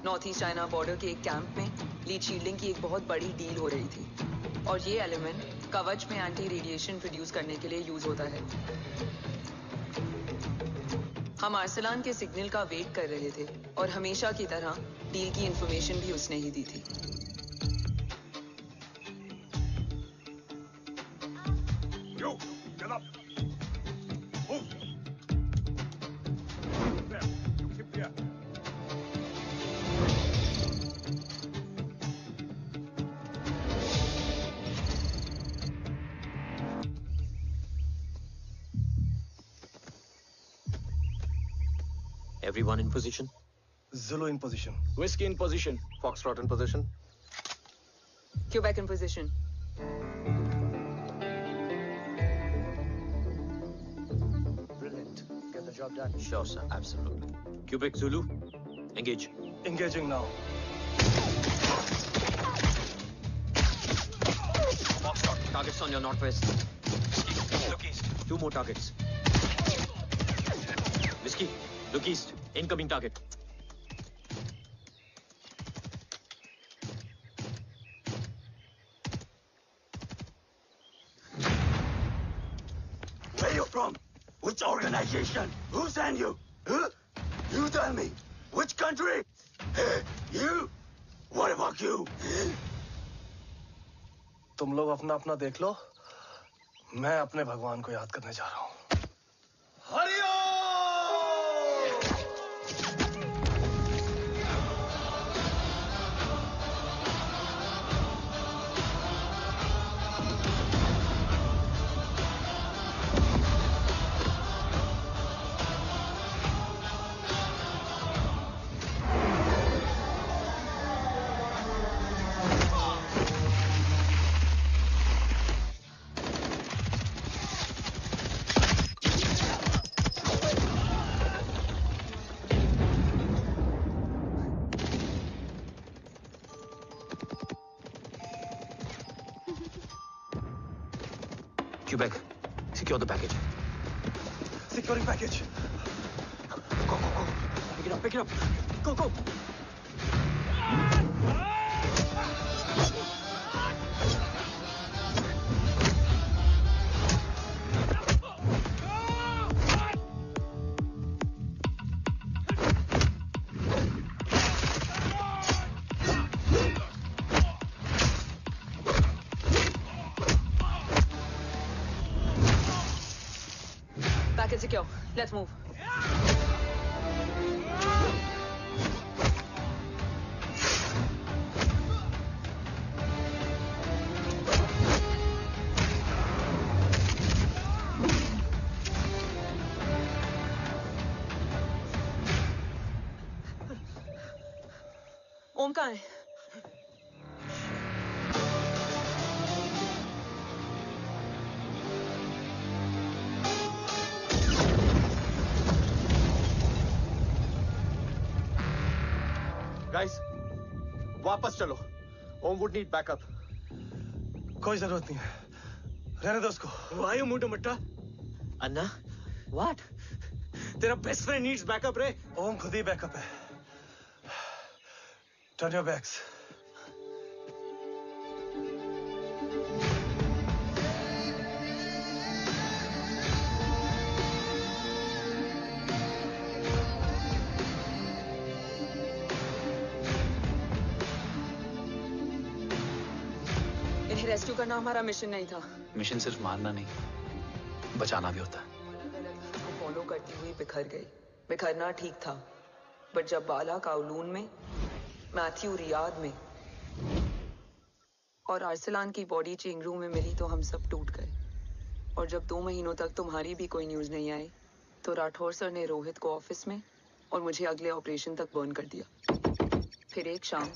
नॉर्थ ईस्ट चाइना बॉर्डर के एक कैंप में लीड शील्डिंग की एक बहुत बड़ी डील हो रही थी, और ये एलिमेंट कवच में एंटी रेडिएशन प्रोड्यूस करने के लिए यूज होता है। हम अरसलान के सिग्नल का वेट कर रहे थे, और हमेशा की तरह डील की इंफॉर्मेशन भी उसने ही दी थी। Everyone in position? Zulu in position. Whiskey in position. Foxtrot in position. Quebec in position. Brilliant. Get the job done. Sure, sir. Absolutely. Quebec Zulu, engage. Engaging now. Foxtrot, targets on your northwest. Look east. 2 more targets. Whiskey, look east. Incoming target. Where you from? Which organization? Who sent you? Huh? You tell me. Which country? You? What about you? तुम लोग अपना अपना देख लो। मैं अपने भगवान को याद करने जा रहा हूँ। Quebec, secure the package. Securing package. Go, go, go. Pick it up, pick it up. Go, go. Package secure. Let's move. ओम कहाँ है? Guys, वापस चलो. Om would need backup. कोई जरूरत नहीं है. रहने दो उसको. Why you मुंडो Matta? Anna, what? तेरा best friend needs backup रे. ओम खुद ही बैकअप है. Turn your backs. रेस्क्यू करना हमारा मिशन नहीं था। मिशन सिर्फ मारना नहीं, बचाना भी होता है। को फॉलो करती हुई बिखर गई। बिखरना ठीक था, बट जब बाला काउलून में, मैथ्यू रियाद में और अरसलान की बॉडी चेंज रूम में मिली तो हम सब टूट गए। और जब 2 महीनों तक तुम्हारी भी कोई न्यूज नहीं आई तो राठौर सर ने रोहित को ऑफिस में और मुझे अगले ऑपरेशन तक बर्न कर दिया। फिर एक शाम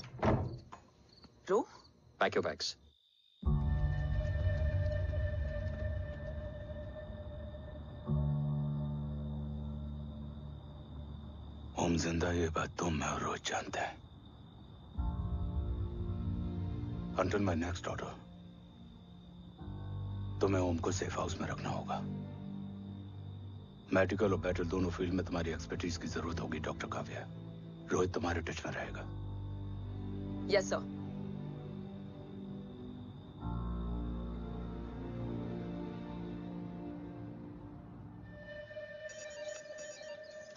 रो पैक योर बैग्स। ओम जिंदा, ये बात तुम मैं और रोज जानते हैं। Until my next order, तुम्हें ओम को सेफ हाउस में रखना होगा। मेडिकल और बैटल दोनों फील्ड में तुम्हारी एक्सपर्टीज की जरूरत होगी डॉक्टर काव्या। रोहित तुम्हारे टच में रहेगा। Yes sir.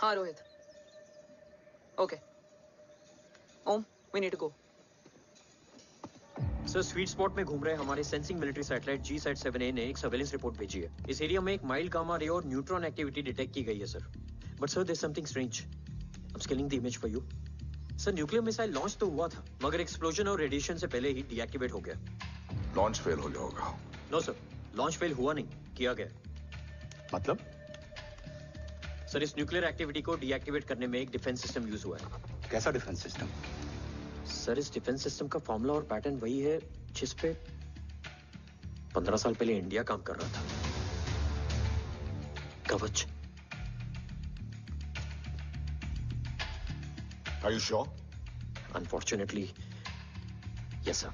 हाँ Rohit. Okay Om, we need to go. Sir, sweet spot में घूम रहे हमारे सेंसिंग मिलिट्री सैटेलाइट GSAT-7A ने एक सर्वेलेंस रिपोर्ट भेजी है। इस एरिया में एक माइल्ड गामा रे और न्यूट्रॉन एक्टिविटी डिटेक्ट की गई है sir. But sir, there is something strange. I am scanning the image for you. Sir, nuclear missile launch तो हुआ था, मगर एक्सप्लोजन और रेडिएशन से पहले ही डीएक्टिवेट हो गया। लॉन्च फेल हो गया होगा। नो सर, लॉन्च फेल हुआ नहीं, किया गया। मतलब? सर इस न्यूक्लियर एक्टिविटी को डीएक्टिवेट करने में एक डिफेंस सिस्टम यूज हुआ है। कैसा डिफेंस सिस्टम? सर इस डिफेंस सिस्टम का फॉर्मूला और पैटर्न वही है जिस पे 15 साल पहले इंडिया काम कर रहा था। कवच। Are you sure? Unfortunately, yes, sir.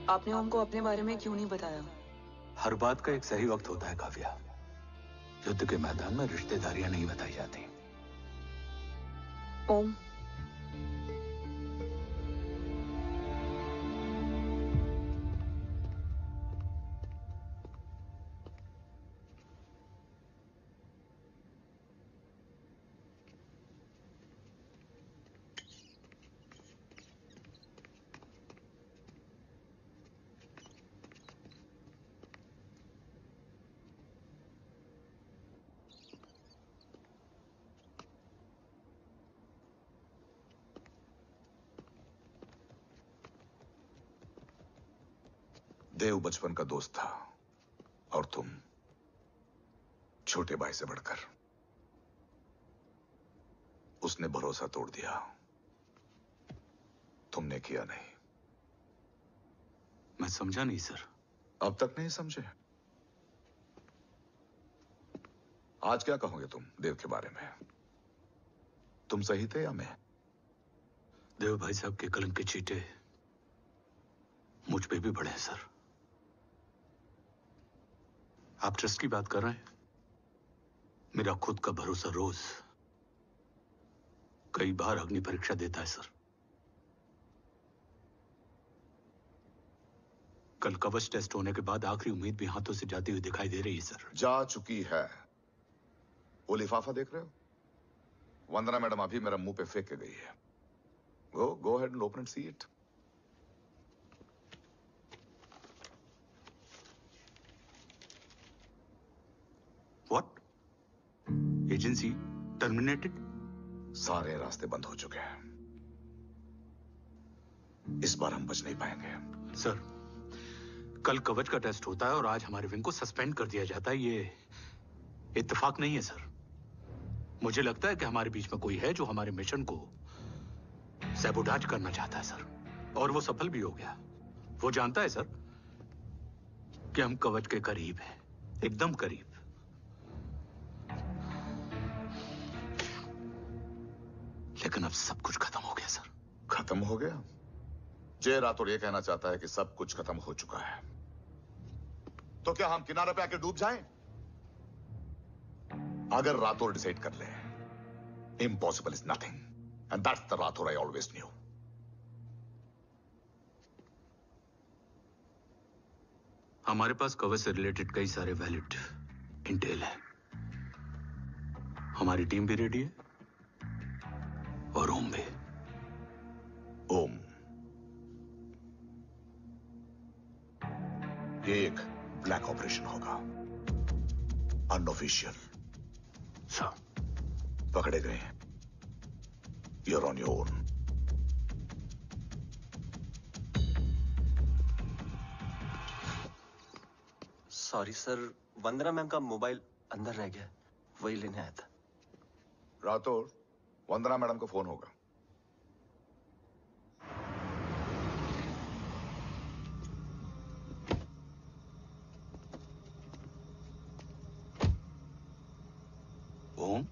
आपने ओम को अपने बारे में क्यों नहीं बताया? हर बात का एक सही वक्त होता है काव्या। युद्ध के मैदान में रिश्तेदारियां नहीं बताई जाती। ओम, देव बचपन का दोस्त था और तुम छोटे भाई से बढ़कर। उसने भरोसा तोड़ दिया, तुमने किया नहीं। मैं समझा नहीं सर। अब तक नहीं समझे? आज क्या कहोगे तुम देव के बारे में? तुम सही थे या मैं? देव भाई साहब के कलंक के चीटे मुझ पे भी पड़े हैं सर। आप ट्रस्ट की बात कर रहे हैं? मेरा खुद का भरोसा रोज कई बार अग्नि परीक्षा देता है सर। कल कवच टेस्ट होने के बाद आखिरी उम्मीद भी हाथों से जाती हुई दिखाई दे रही है सर। जा चुकी है। वो लिफाफा देख रहे हो? वंदना मैडम अभी मेरा मुंह पे फेंक के गई है। गो ahead and open and see it. What? Agency terminated? सारे रास्ते बंद हो चुके हैं। इस बार हम बच नहीं पाएंगे। सर, कल कवच का टेस्ट होता है और आज हमारे विंग को सस्पेंड कर दिया जाता है। ये इत्तेफाक नहीं है सर। मुझे लगता है कि हमारे बीच में कोई है जो हमारे मिशन को सैबोटाज करना चाहता है सर, और वो सफल भी हो गया। वो जानता है सर कि हम कवच के करीब हैं, एकदम करीब। लेकिन अब सब कुछ खत्म हो गया सर। खत्म हो गया? जय राठौर ये कहना चाहता है कि सब कुछ खत्म हो चुका है। तो क्या हम किनारे पे आके डूब जाएं? अगर राठौर डिसाइड कर ले, impossible is nothing, and that's the Rathore I always new. हमारे पास कवच से रिलेटेड कई सारे वैलिड इंटेल है। हमारी टीम भी रेडी है और ओम भी। ओम, ये एक ब्लैक ऑपरेशन होगा, अनऑफिशियल। सर, पकड़े गए, you're on your own. Sorry sir, Vandana ma'am का मोबाइल अंदर रह गया, वही लेने आया था। राठौर, वंदना मैडम को फोन होगा। ओम,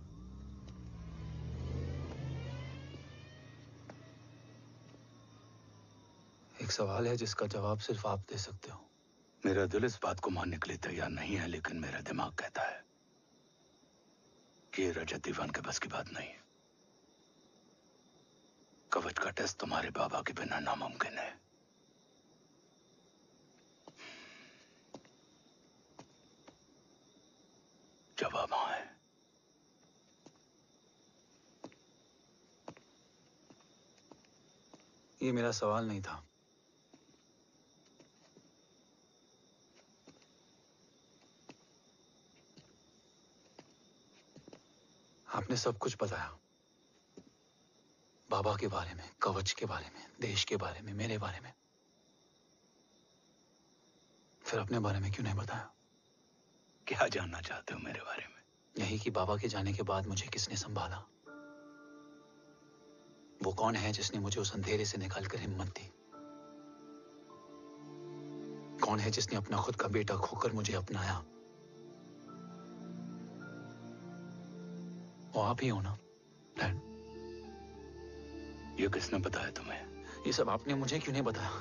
सवाल है जिसका जवाब सिर्फ आप दे सकते हो। मेरा दिल इस बात को मानने के लिए तैयार नहीं है, लेकिन मेरा दिमाग कहता है कि रजत दीवान के बस की बात नहीं है। कवच का टेस्ट तुम्हारे बाबा के बिना नामुमकिन है। जवाब हाँ है। ये मेरा सवाल नहीं था। आपने सब कुछ बताया, बाबा के बारे में, कवच के बारे में, देश के बारे में, मेरे बारे में। फिर अपने बारे में क्यों नहीं बताया? क्या जानना चाहते हो मेरे बारे में? यही कि बाबा के जाने के बाद मुझे किसने संभाला? वो कौन है जिसने मुझे उस अंधेरे से निकालकर हिम्मत दी? कौन है जिसने अपना खुद का बेटा खोकर मुझे अपनाया? वो आप ही हो ना, डैड? ये किसने बताया तुम्हें? ये सब आपने मुझे क्यों नहीं बताया?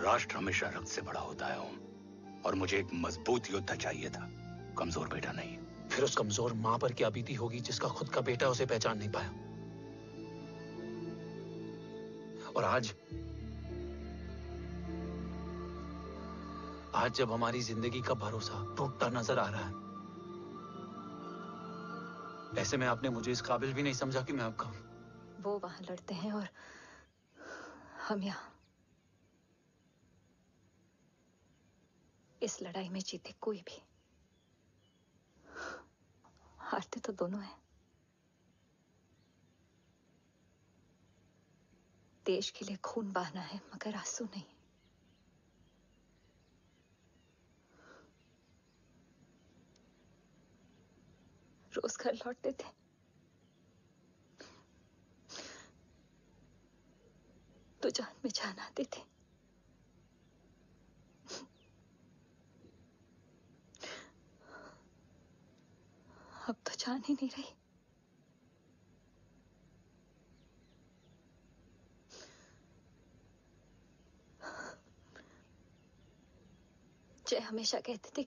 राष्ट्र हमेशा रक्त से बड़ा होता है ओम, और मुझे एक मजबूत योद्धा चाहिए था, कमजोर बेटा नहीं। फिर उस कमजोर मां पर क्या बीती होगी जिसका खुद का बेटा उसे पहचान नहीं पाया? और आज जब हमारी जिंदगी का भरोसा टूटता नजर आ रहा है, ऐसे में आपने मुझे इस काबिल भी नहीं समझा कि मैं आपका। वो वहां लड़ते हैं और हम यहाँ। इस लड़ाई में जीते कोई भी, हारते तो दोनों हैं। देश के लिए खून बहाना है, मगर आंसू नहीं। रोज घर लौटते थे, तो जान में जान आते थे। अब तो जान ही नहीं रही। जय हमेशा कहते थे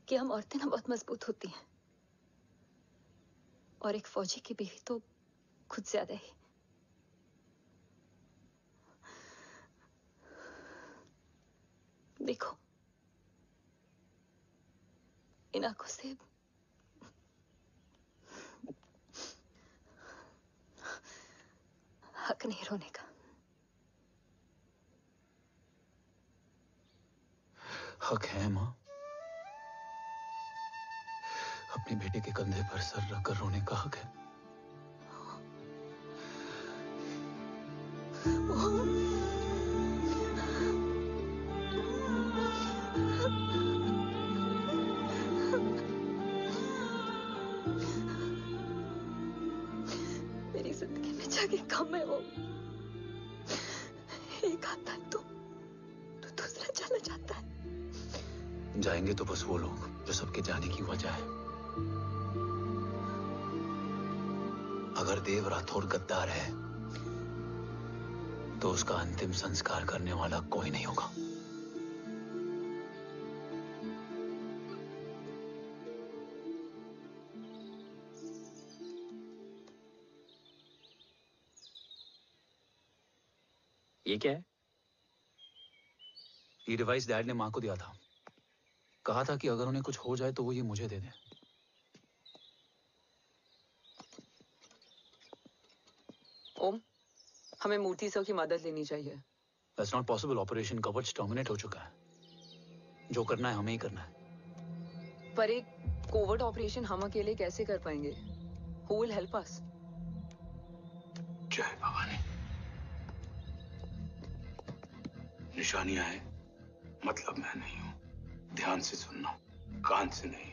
कि हम औरतें ना बहुत मजबूत होती हैं, और एक फौजी की बीवी तो खुद ज्यादा ही। देखो, इन आंखों से हक नहीं रोने का। हक है मां, अपने बेटे के कंधे पर सर रखकर रोने का हक है। मेरी जिंदगी में जगह कम है वो। एक आता है तो दूसरा चला जाता है। जाएंगे तो बस वो लोग जो सबके जाने की वजह है। अगर देव राठौर गद्दार है तो उसका अंतिम संस्कार करने वाला कोई नहीं होगा। ये क्या है? ये डिवाइस डैड ने मां को दिया था। कहा था कि अगर उन्हें कुछ हो जाए तो वो ये मुझे दे दें। ओम, हमें मूर्ति सर की मदद लेनी चाहिए। That's not possible. ऑपरेशन कवच टर्मिनेट हो चुका है। जो करना है हमें ही करना है। पर एक कोवर्ट ऑपरेशन हम अकेले कैसे कर पाएंगे? Who will help us? जय भवानी। निशानियां हैं, मतलब मैं नहीं हूं। ध्यान से सुनना, कान से नहीं।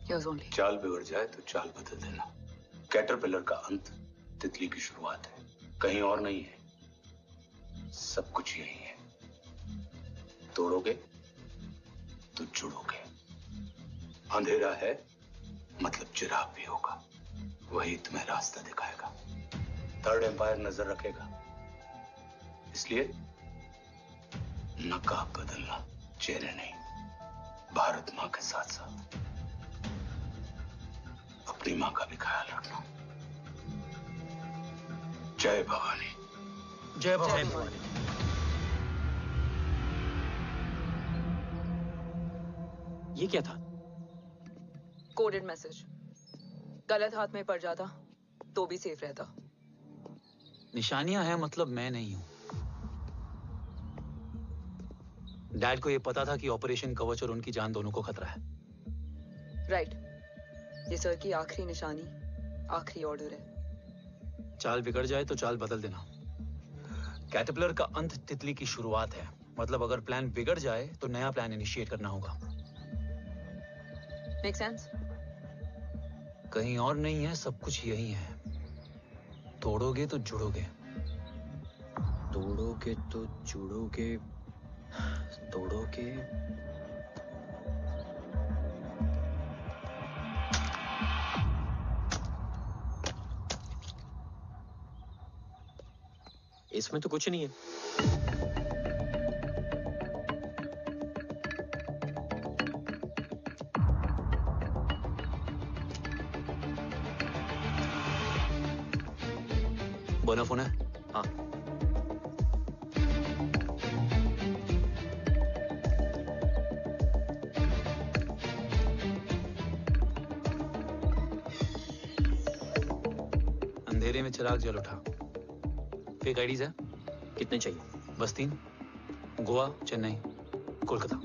Yes, only. चाल बिगड़ जाए तो चाल बदल देना। कैटरपिलर का अंत तितली की शुरुआत है, कहीं और नहीं है। सब कुछ यही है। तोड़ोगे तो जुड़ोगे। अंधेरा है मतलब चिराग भी होगा, वही तुम्हें रास्ता दिखाएगा। थर्ड एम्पायर नजर रखेगा, इसलिए नकाब बदलना, चेहरे नहीं। भारत माँ के साथ साथ अपनी माँ का भी ख्याल रखना। जय भवानी। जय भवानी। ये क्या था? Coded message. गलत हाथ में पड़ जाता तो भी सेफ रहता। निशानियां हैं, मतलब मैं नहीं हूं। डैड को यह पता था कि ऑपरेशन कवच और उनकी जान दोनों को खतरा है। राइट। ये सर की आखिरी निशानी, आखिरी ऑर्डर है। चाल बिगड़ जाए तो चाल बदल देना। कैटरपिलर का अंत तितली की शुरुआत है। मतलब अगर प्लान बिगड़ जाए तो नया प्लान इनिशिएट करना होगा। Make sense? कहीं और नहीं है, सब कुछ यही है। तोड़ोगे तो जुड़ोगे। तोड़ोगे तो जुड़ोगे। तोड़ोगे। इसमें तो कुछ नहीं है। बोना फोन है? हाँ। अंधेरे में चिराग जल उठा। फेक आईडीज है? कितने चाहिए? बस 3। गोवा, चेन्नई, कोलकाता।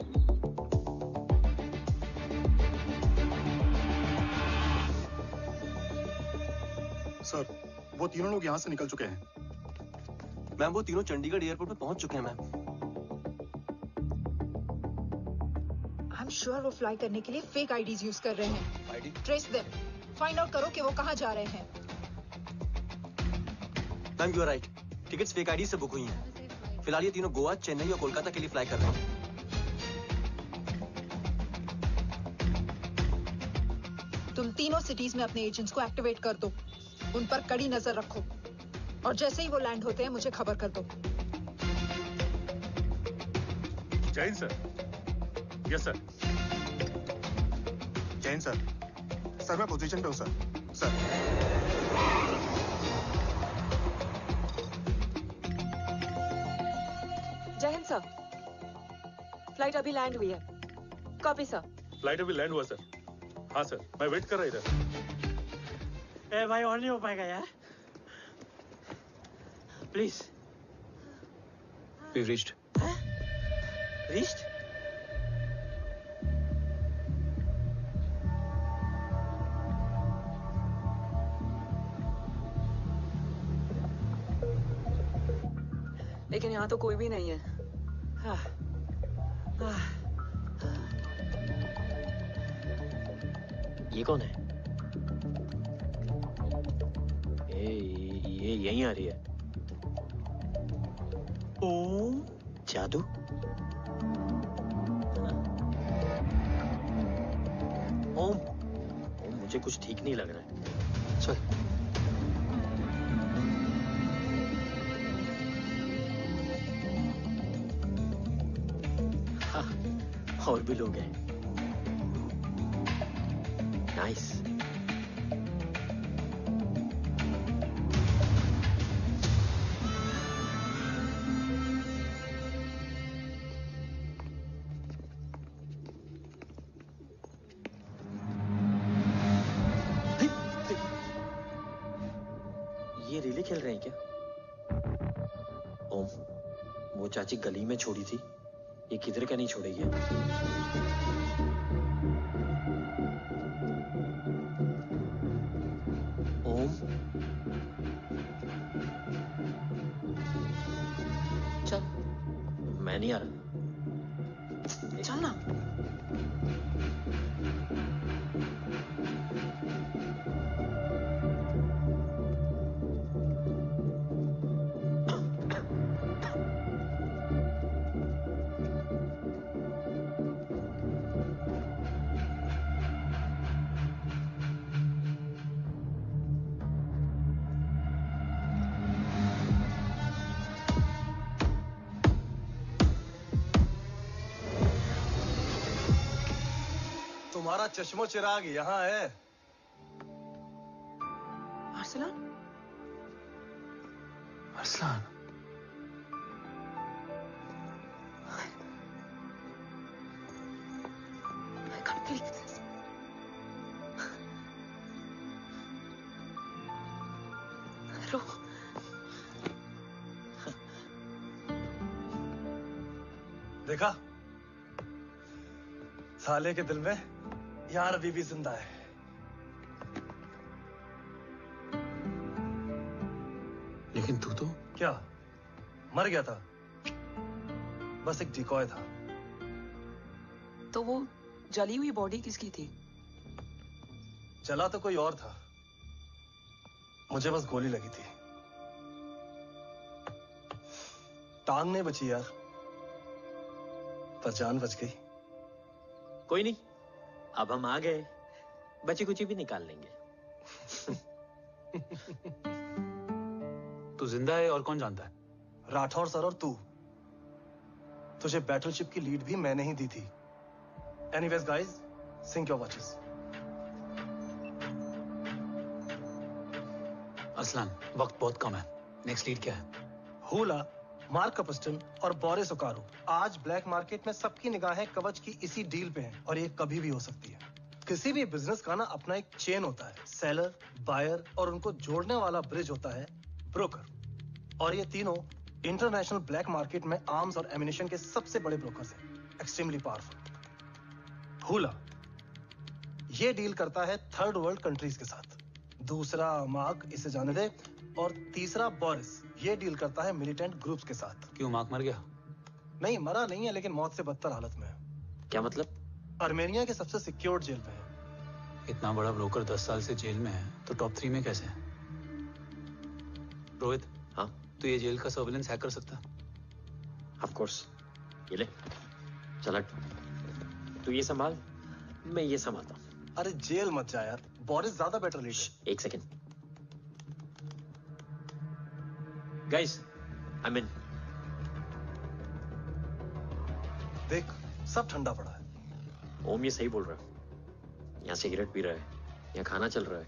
सर, वो तीनों लोग यहाँ से निकल चुके हैं। मैम, वो तीनों चंडीगढ़ एयरपोर्ट पे पहुंच चुके हैं मैम। I'm sure वो फ्लाई करने के लिए फेक आईडीज यूज कर रहे हैं। ID? Trace them. Find out करो कि वो कहाँ जा रहे हैं। Ma'am, you are right. Tickets fake ID से बुक हुई हैं। फिलहाल ये तीनों गोवा, चेन्नई और कोलकाता के लिए फ्लाई कर रहे हैं। तुम तीनों सिटीज में अपने एजेंट्स को एक्टिवेट कर दो। उन पर कड़ी नजर रखो और जैसे ही वो लैंड होते हैं मुझे खबर कर दो। Jain sir. Yes sir. Jain sir. Sir मैं पोजीशन पे हूँ सर। सर। जय हिंद सर। फ्लाइट अभी लैंड हुई है। Copy sir. फ्लाइट अभी लैंड हुआ सर। हाँ सर, मैं वेट कर रहा इधर। ए भाई, और नहीं हो पाएगा यार। प्लीज। We've reached. Reached? लेकिन यहाँ तो कोई भी नहीं है। ये कौन है? ये यहीं आ रही है। ओम जादू। ओम मुझे कुछ ठीक नहीं लग रहा है। चल। हाँ, और भी लोग हैं। नाइस। ये रिले खेल रहे हैं क्या? ओम, वो चाची गली में छोड़ी थी, ये किधर का नहीं छोड़ेगी। ओम, चल। मैं नहीं आ रहा। चल ना। तुम्हारा चश्मो चिराग यहाँ है। Arsalan? Arsalan, I can't believe this. रो। देखा, साले के दिल में यार अभी भी जिंदा है। लेकिन तू तो क्या मर गया था? बस एक डिकॉय था। तो वो जली हुई बॉडी किसकी थी? जला तो कोई और था, मुझे बस गोली लगी थी। टांग नहीं बची यार, पर जान बच गई। कोई नहीं, अब हम आ गए, बची कुची भी निकाल लेंगे। तू जिंदा है और कौन जानता है? राठौर सर और तू। तुझे बैटलशिप की लीड भी मैंने ही दी थी। Anyways guys, sync your watches. Aslan, वक्त बहुत कम है। नेक्स्ट लीड क्या है? हुला, मार्क कपस्टन और बोरिस ओकारो आज ब्लैक मार्केट में सबकी निगाहें कवच की इसी डील पे हैं, और ये कभी भी हो सकती है। किसी भी बिजनेस का ना अपना एक चेन होता है, सेलर, बायर और उनको जोड़ने वाला ब्रिज होता है ब्रोकर। और ये तीनों इंटरनेशनल ब्लैक मार्केट में आर्म्स और एमिनेशन के सबसे बड़े ब्रोकर्स हैं, एक्सट्रीमली पावरफुल। हुला ये डील करता है थर्ड वर्ल्ड कंट्रीज के साथ, दूसरा मार्क, इसे जाने दे, और तीसरा बोरिस ये डील करता है मिलिटेंट ग्रुप्स के साथ। क्यों, मार्क मर गया? नहीं, मरा नहीं है, लेकिन मौत से बदतर हालत में है। क्या मतलब? आर्मेनिया के सबसे सिक्योर्ड जेल में है। इतना बड़ा ब्रोकर 10 साल से जेल में है, तो टॉप 3 में कैसे है? रोहित, हाँ, तू ये जेल का सर्विलेंस हैक कर सकता? Of course. ये ले, चल हट। तू ये संभाल, मैं ये संभालता हूँ। अरे जेल मत जा यार, बोरिस ज्यादा बेटर लीड है। एक सेकेंड गाइस, आई मीन देख, सब ठंडा पड़ा है। ओम ये सही बोल रहा है। यहाँ सिगरेट पी रहा है, यहाँ खाना चल रहा है,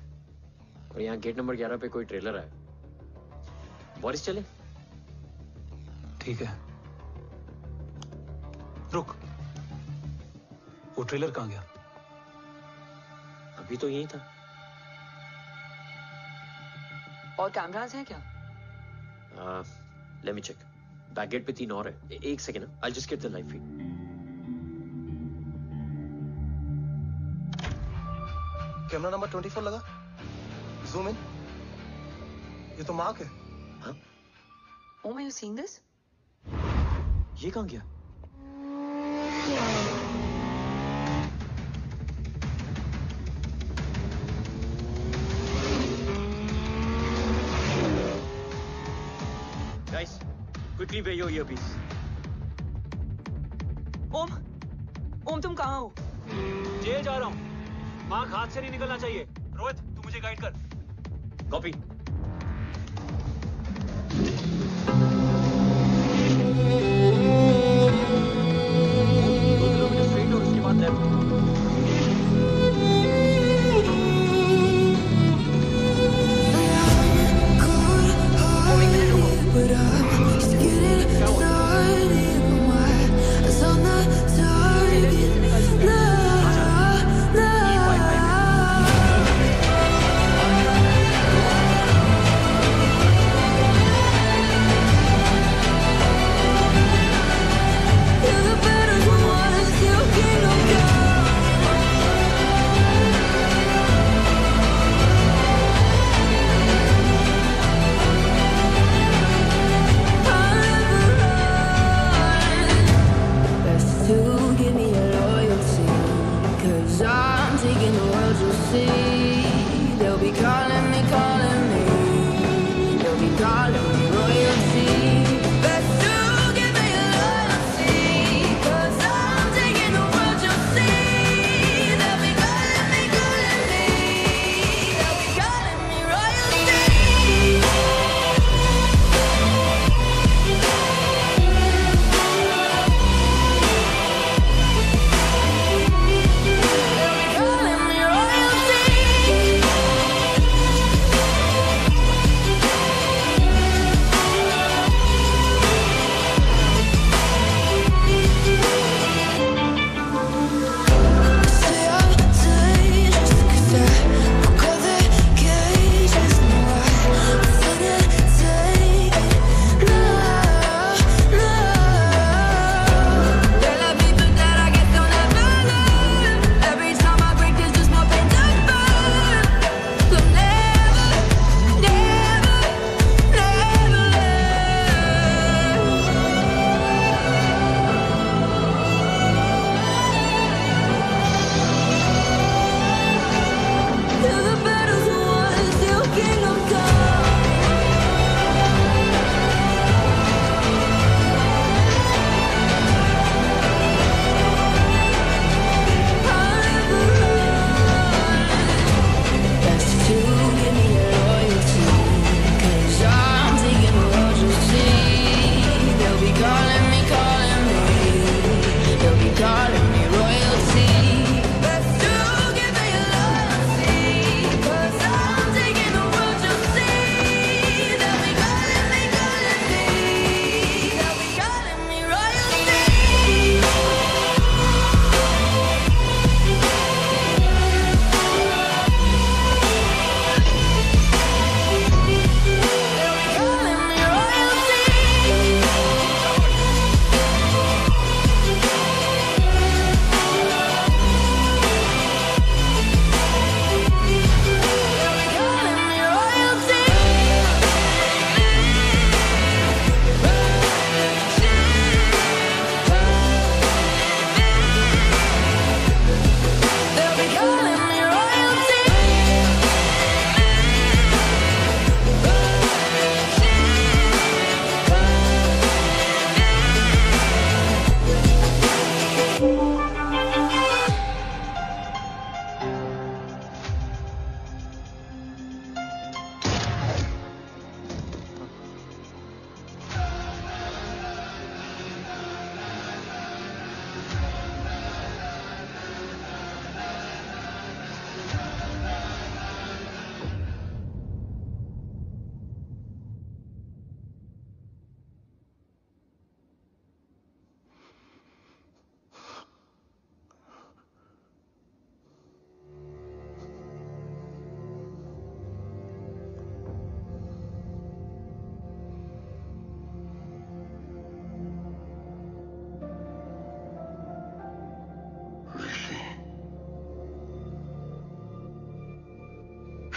और यहाँ गेट नंबर 11 पे कोई ट्रेलर है। बोरिस चले? ठीक है, रुक, वो ट्रेलर कहाँ गया? अभी तो यही था। और कैमरास हैं क्या? Let me check. Back gate पे 3 और है। एक second, I just get the live feed. Camera number 24 लगा, जूम इन। ये तो मार्क है। हाँ? Om, are you seeing this? ये कहाँ गया? Guys, quickly wear your earpiece. ओम, तुम कहाँ हो? जेल जा रहा हूँ। मार्क हाथ से नहीं निकलना चाहिए। रोहित, तू मुझे गाइड कर। कॉपी।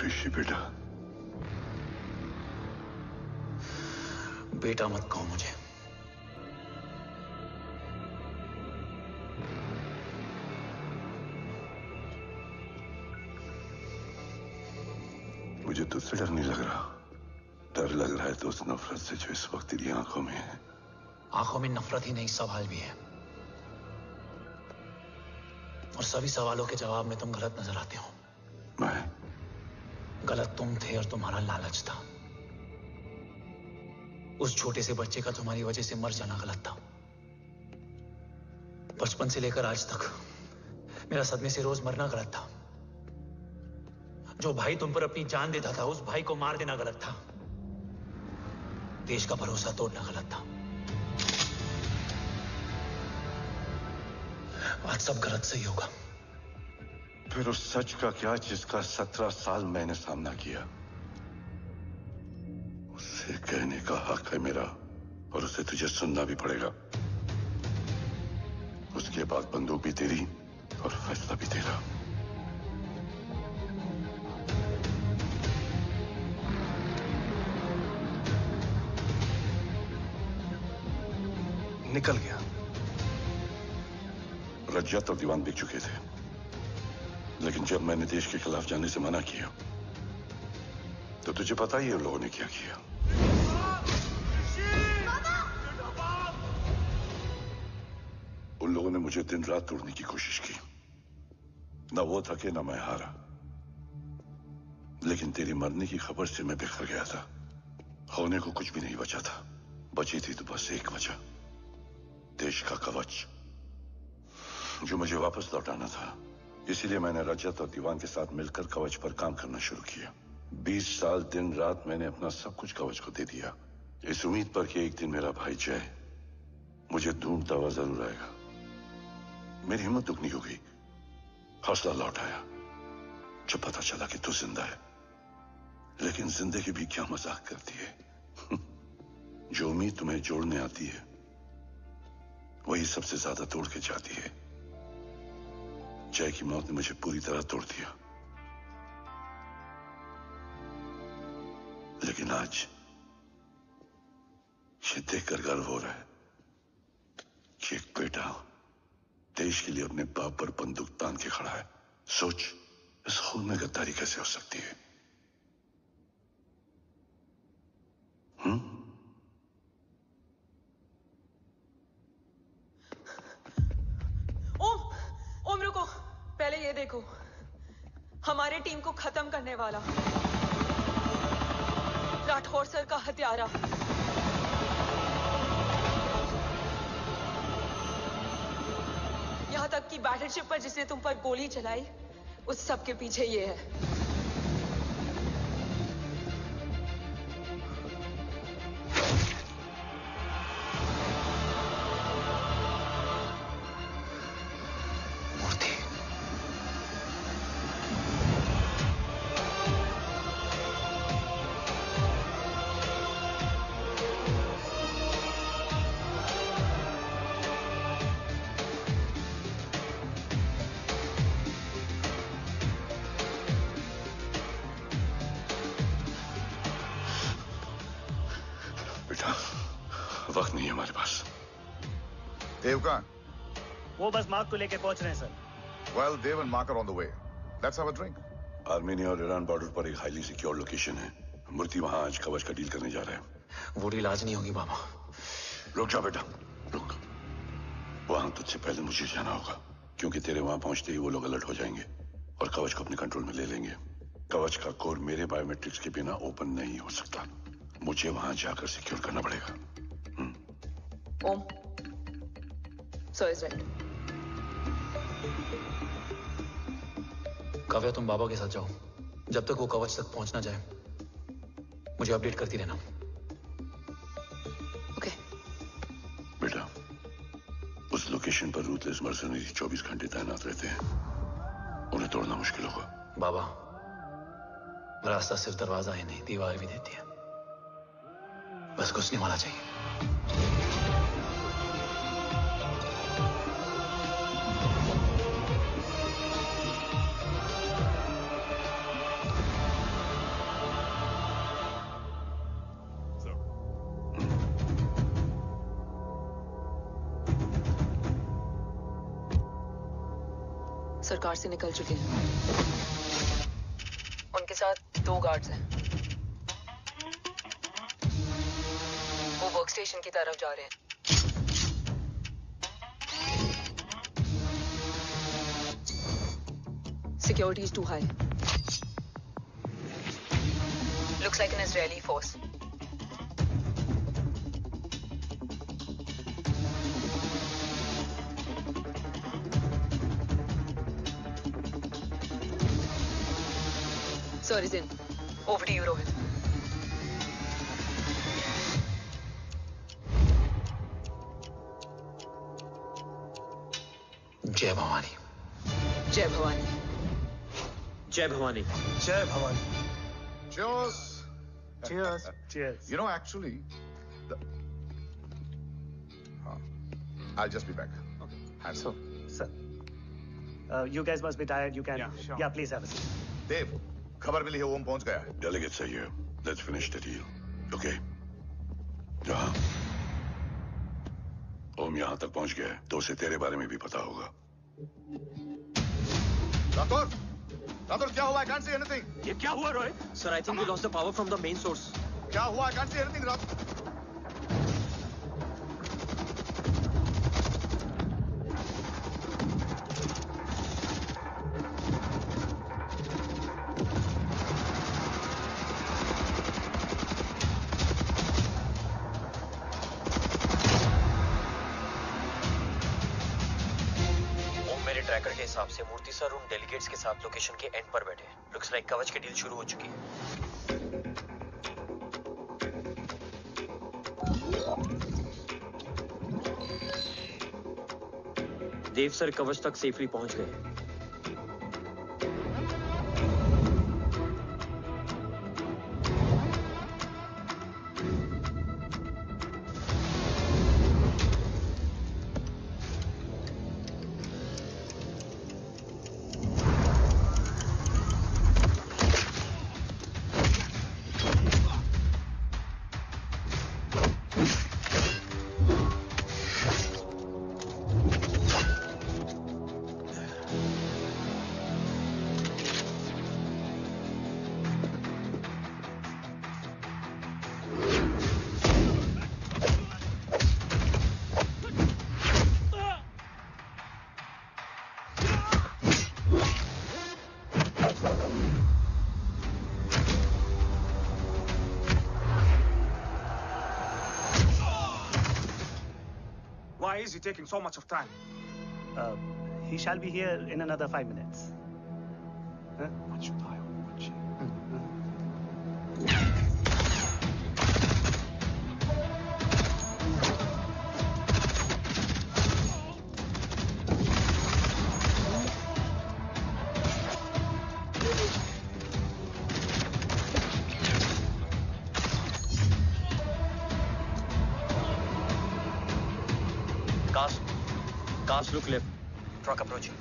ऋषि बेटा। बेटा मत कहो मुझे। मुझे तुझसे डर नहीं लग रहा, डर लग रहा है तो उस नफरत से जो इस वक्त तेरी आंखों में है। आंखों में नफरत ही नहीं, सवाल भी है, और सभी सवालों के जवाब में तुम गलत नजर आते हो। मैं गलत तुम थे और तुम्हारा लालच था। उस छोटे से बच्चे का तुम्हारी वजह से मर जाना गलत था। बचपन से लेकर आज तक मेरा सदमे से रोज मरना गलत था। जो भाई तुम पर अपनी जान देता था, उस भाई को मार देना गलत था। देश का भरोसा तोड़ना गलत था। आज सब गलत सही होगा। फिर उस सच का क्या जिसका 17 साल मैंने सामना किया? उसे कहने का हक है मेरा, और उसे तुझे सुनना भी पड़ेगा। उसके बाद बंदूक भी तेरी और फैसला भी तेरा। निकल गया। रज्जत और दीवान बिक चुके थे, लेकिन जब मैंने देश के खिलाफ जाने से मना किया तो तुझे पता ही है उन लोगों ने क्या किया। उन लोगों ने मुझे दिन रात तोड़ने की कोशिश की। ना वो थके ना मैं हारा, लेकिन तेरी मरने की खबर से मैं बिखर गया था। होने को कुछ भी नहीं बचा था। बची थी तो बस एक वजह, देश का कवच, जो मुझे वापस लौटाना था। इसीलिए मैंने रजत और दीवान के साथ मिलकर कवच पर काम करना शुरू किया। 20 साल दिन रात मैंने अपना सब कुछ कवच को दे दिया, इस उम्मीद पर कि एक दिन मेरा भाई जय मुझे ढूंढता हुआ जरूर आएगा। मेरी हिम्मत दुगनी हो गई, हौसला लौट आया जब पता चला कि तू जिंदा है। लेकिन जिंदगी भी क्या मजाक करती है। जो उम्मीद तुम्हें जोड़ने आती है वही सबसे ज्यादा तोड़ के जाती है। जय की मौत ने मुझे पूरी तरह तोड़ दिया, लेकिन आज ये देखकर गर्व हो रहा है कि एक बेटा देश के लिए अपने बाप पर बंदूक तान के खड़ा है। सोच, इस खून में गद्दारी कैसे हो सकती है? ओम रुको, पहले ये देखो, हमारे टीम को खत्म करने वाला राठौर सर का हत्यारा। यहां तक कि बैटलशिप पर जिसने तुम पर गोली चलाई, उस सब के पीछे ये है। वक्त नहीं है हमारे पास। देव कहाँ? वो बस मार्क को लेके पहुंच रहे हैं sir. Well, Dev and Mark are on the way. Let's have a drink. Armenia और ईरान बॉर्डर पर एक हाईली सिक्योर लोकेशन है। मूर्ति वहां आज कवच का डील करने जा रहे हैं। वो डील आज नहीं होगी बाबा। रुक जा बेटा, रुक। वहां तुझसे पहले मुझे जाना होगा, क्योंकि तेरे वहां पहुंचते ही वो लोग अलर्ट हो जाएंगे और कवच को अपने कंट्रोल में ले लेंगे। कवच का कोड मेरे बायोमेट्रिक्स के बिना ओपन नहीं हो सकता। मुझे वहां जाकर सिक्योर करना पड़ेगा। ओम, सर इज राइट। काव्या, तुम बाबा के साथ जाओ। जब तक वो कवच तक पहुंच ना जाए मुझे अपडेट करती रहना। ओके। बेटा, उस लोकेशन पर रूथलेस मर्सनरी 24 घंटे तैनात रहते हैं। उन्हें तोड़ना मुश्किल होगा। बाबा, रास्ता सिर्फ दरवाजा ही नहीं, दीवार भी देती है। बस घुसने वाला चाहिए। सरकार से निकल चुके हैं। उनके साथ 2 गार्ड्स हैं। वो वर्क स्टेशन की तरफ जा रहे हैं। Security is too high. Looks like an Israeli force. Sir is in. Over to you, Rohit. जय भवानी। जय भवानी। जय भवानी। जय Bhavani. Cheers. Cheers. Cheers. You know, actually, I'll just be back. Okay. Hands So, sir, you guys must be tired. You can. Yeah, sure. Yeah, please have a seat. देव, खबर मिली है ओम पहुंच गया है। Delegates are here. Let's finish the deal. Okay? जहाँ ओम यहाँ तक पहुंच गया है, तो उसे तेरे बारे में भी पता होगा। राठौर, राठौर क्या हुआ? I can't see anything. ये क्या हुआ Rohit? Sir, I think we lost the power from the main source. क्या हुआ? I can't see anything, Rathore. Tracker के हिसाब से मूर्ति सर उन डेलीगेट्स के साथ लोकेशन के एंड पर बैठे। लुक्स लाइक कवच की डील शुरू हो चुकी है। देव सर कवच तक सेफली पहुंच गए। Why is he taking so much of time? He shall be here in another 5 minutes. Huh? What should I watch? Cast, look left. Truck approaching.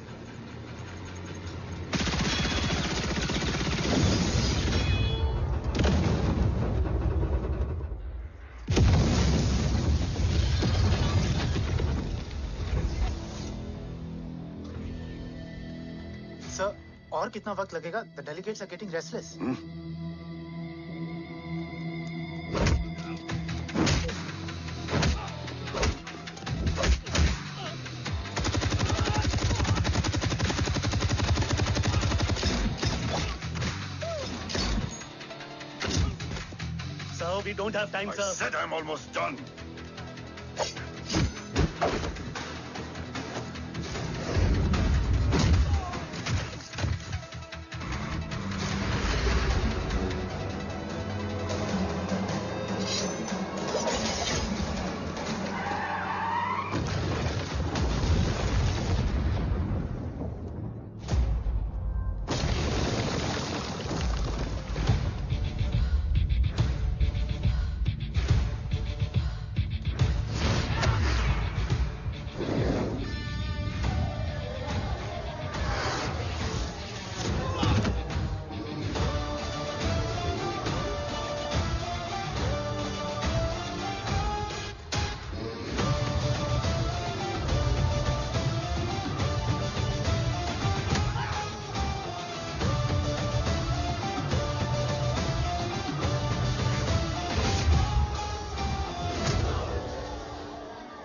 Sir, और कितना वक्त लगेगा? The delegates are getting restless. We don't have time, sir. I said I'm almost done.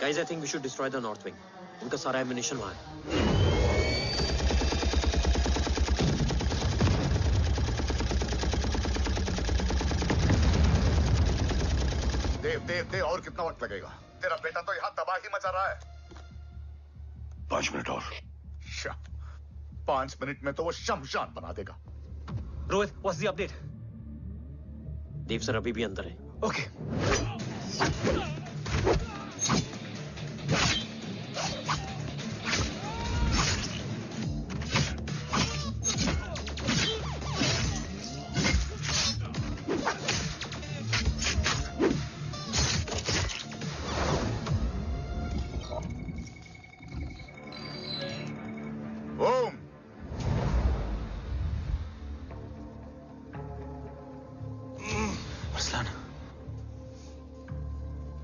Guys, I think we should destroy the north wing. उनका सारा ammunition वहां है. देव और कितना वक्त लगेगा? तेरा बेटा तो यहाँ तबाही मचा रहा है. 5 मिनट और. 5 मिनट में तो वो शमशान बना देगा. Rohit, what's the update? Dev sir अभी भी अंदर है. Okay.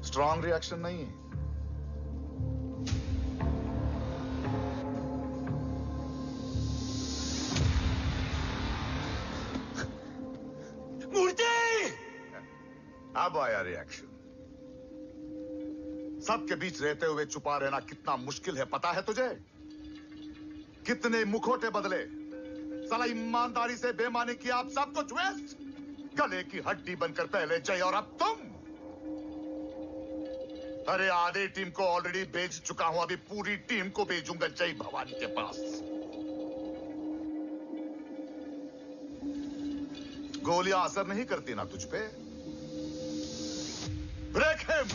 स्ट्रॉन्ग रिएक्शन नहीं है. मूर्ति! अब आया रिएक्शन. सबके बीच रहते हुए छुपा रहना कितना मुश्किल है पता है तुझे? कितने मुखौटे बदले. साला ईमानदारी से बेमानी किया आप सब कुछ वेस्ट. गले की हड्डी बनकर पहले जय और अब तुम. अरे आधे टीम को ऑलरेडी बेच चुका हूं. अभी पूरी टीम को भेजूंगा जय भवानी के पास. गोलियां असर नहीं करती ना तुझ पे. Break him.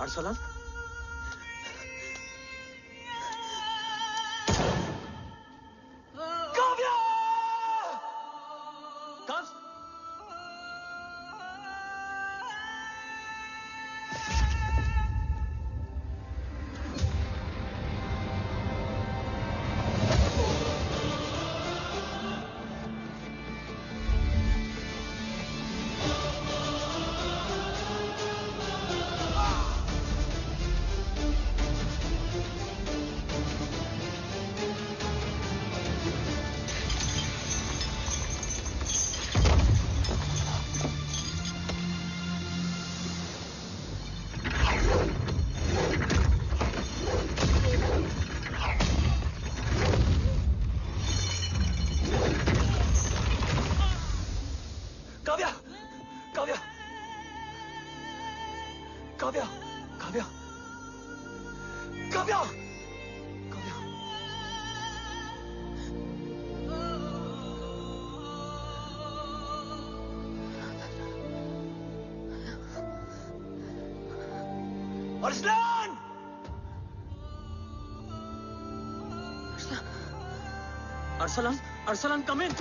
Arsalan? Kavya! Arsalan, Arsalan, come in.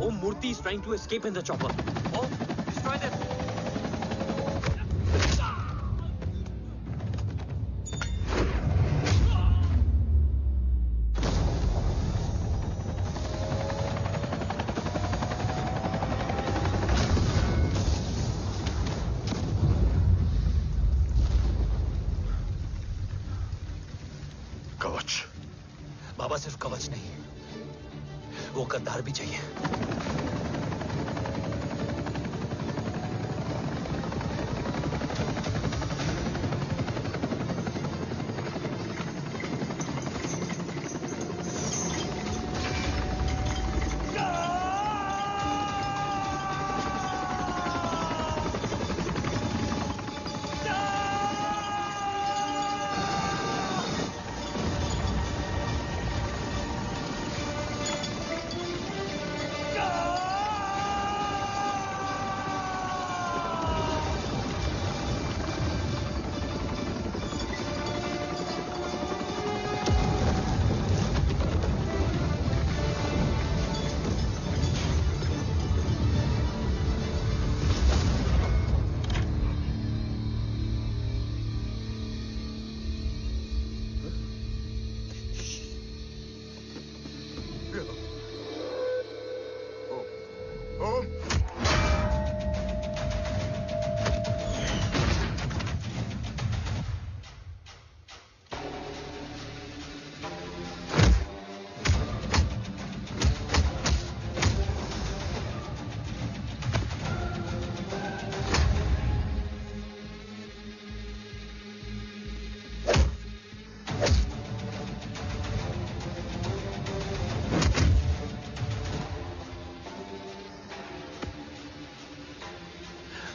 Om Murthy is trying to escape in the chopper. Oh, destroy them. कवच। बाबा सिर्फ कवच नहीं, वो गद्दार भी चाहिए।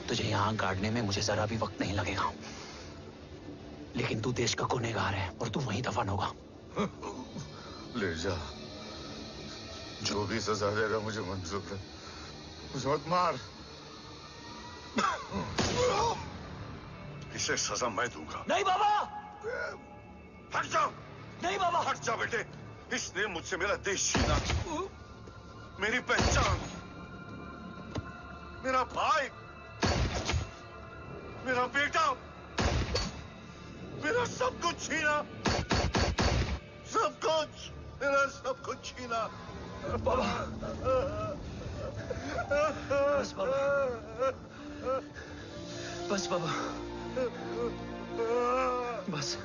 तुझे यहां गाड़ने में मुझे जरा भी वक्त नहीं लगेगा, लेकिन तू देश का गुनहगार है और तू वहीं दफन होगा। ले जा, जो भी सजा देगा मुझे मंजूर है, मुझे मत मार। इसे सजा मैं दूंगा। नहीं बाबा, हट जाओ। नहीं बाबा, हट जा बेटे। इसने मुझसे मेरा देश छीना, मेरी पहचान, मेरा भाई, मेरा बेटा, मेरा सब कुछ छीना, सब कुछ, मेरा सब कुछ छीना। बाबा, बस बाबा, बस बाबा, बस।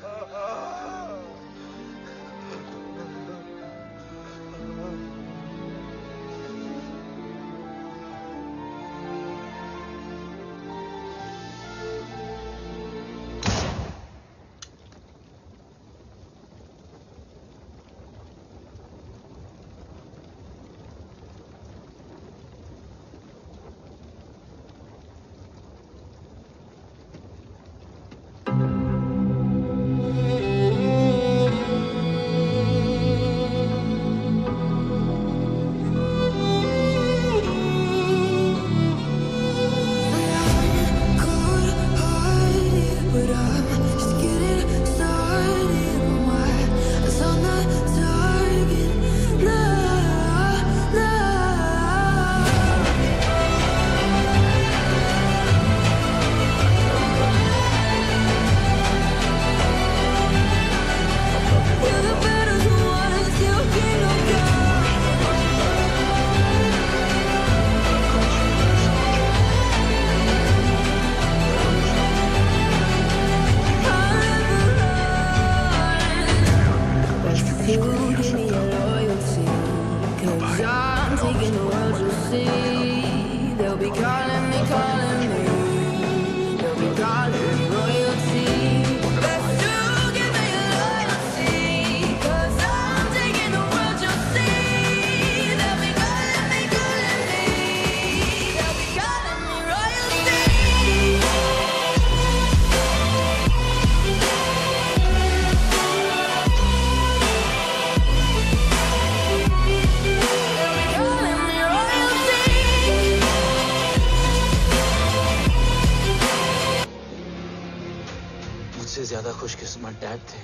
ज्यादा खुशकिस्मत डैड थे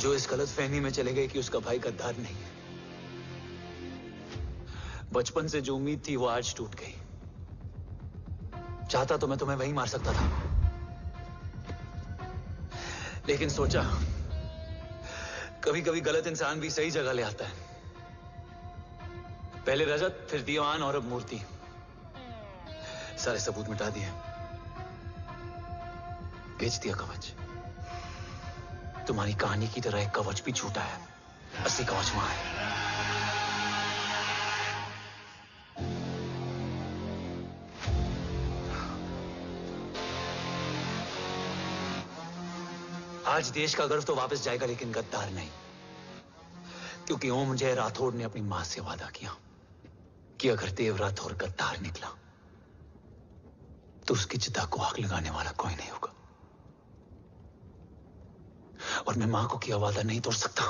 जो इस गलतफहमी में चले गए कि उसका भाई गद्दार नहीं है। बचपन से जो उम्मीद थी वो आज टूट गई। चाहता तो मैं तुम्हें वहीं मार सकता था, लेकिन सोचा कभी कभी गलत इंसान भी सही जगह ले आता है। पहले रजत, फिर दीवान और अब मूर्ति। सारे सबूत मिटा दिए, बेच दिया कवच। तुम्हारी कहानी की तरह एक कवच भी छूटा है, असली कवच वहां है। आज देश का गर्व तो वापस जाएगा, लेकिन गद्दार नहीं, क्योंकि ओम जय राठौड़ ने अपनी मां से वादा किया कि अगर देव राठौड़ गद्दार निकला तो उसकी चिता को आग लगाने वाला कोई नहीं होगा। और मैं मां को किया वादा नहीं तोड़ सकता।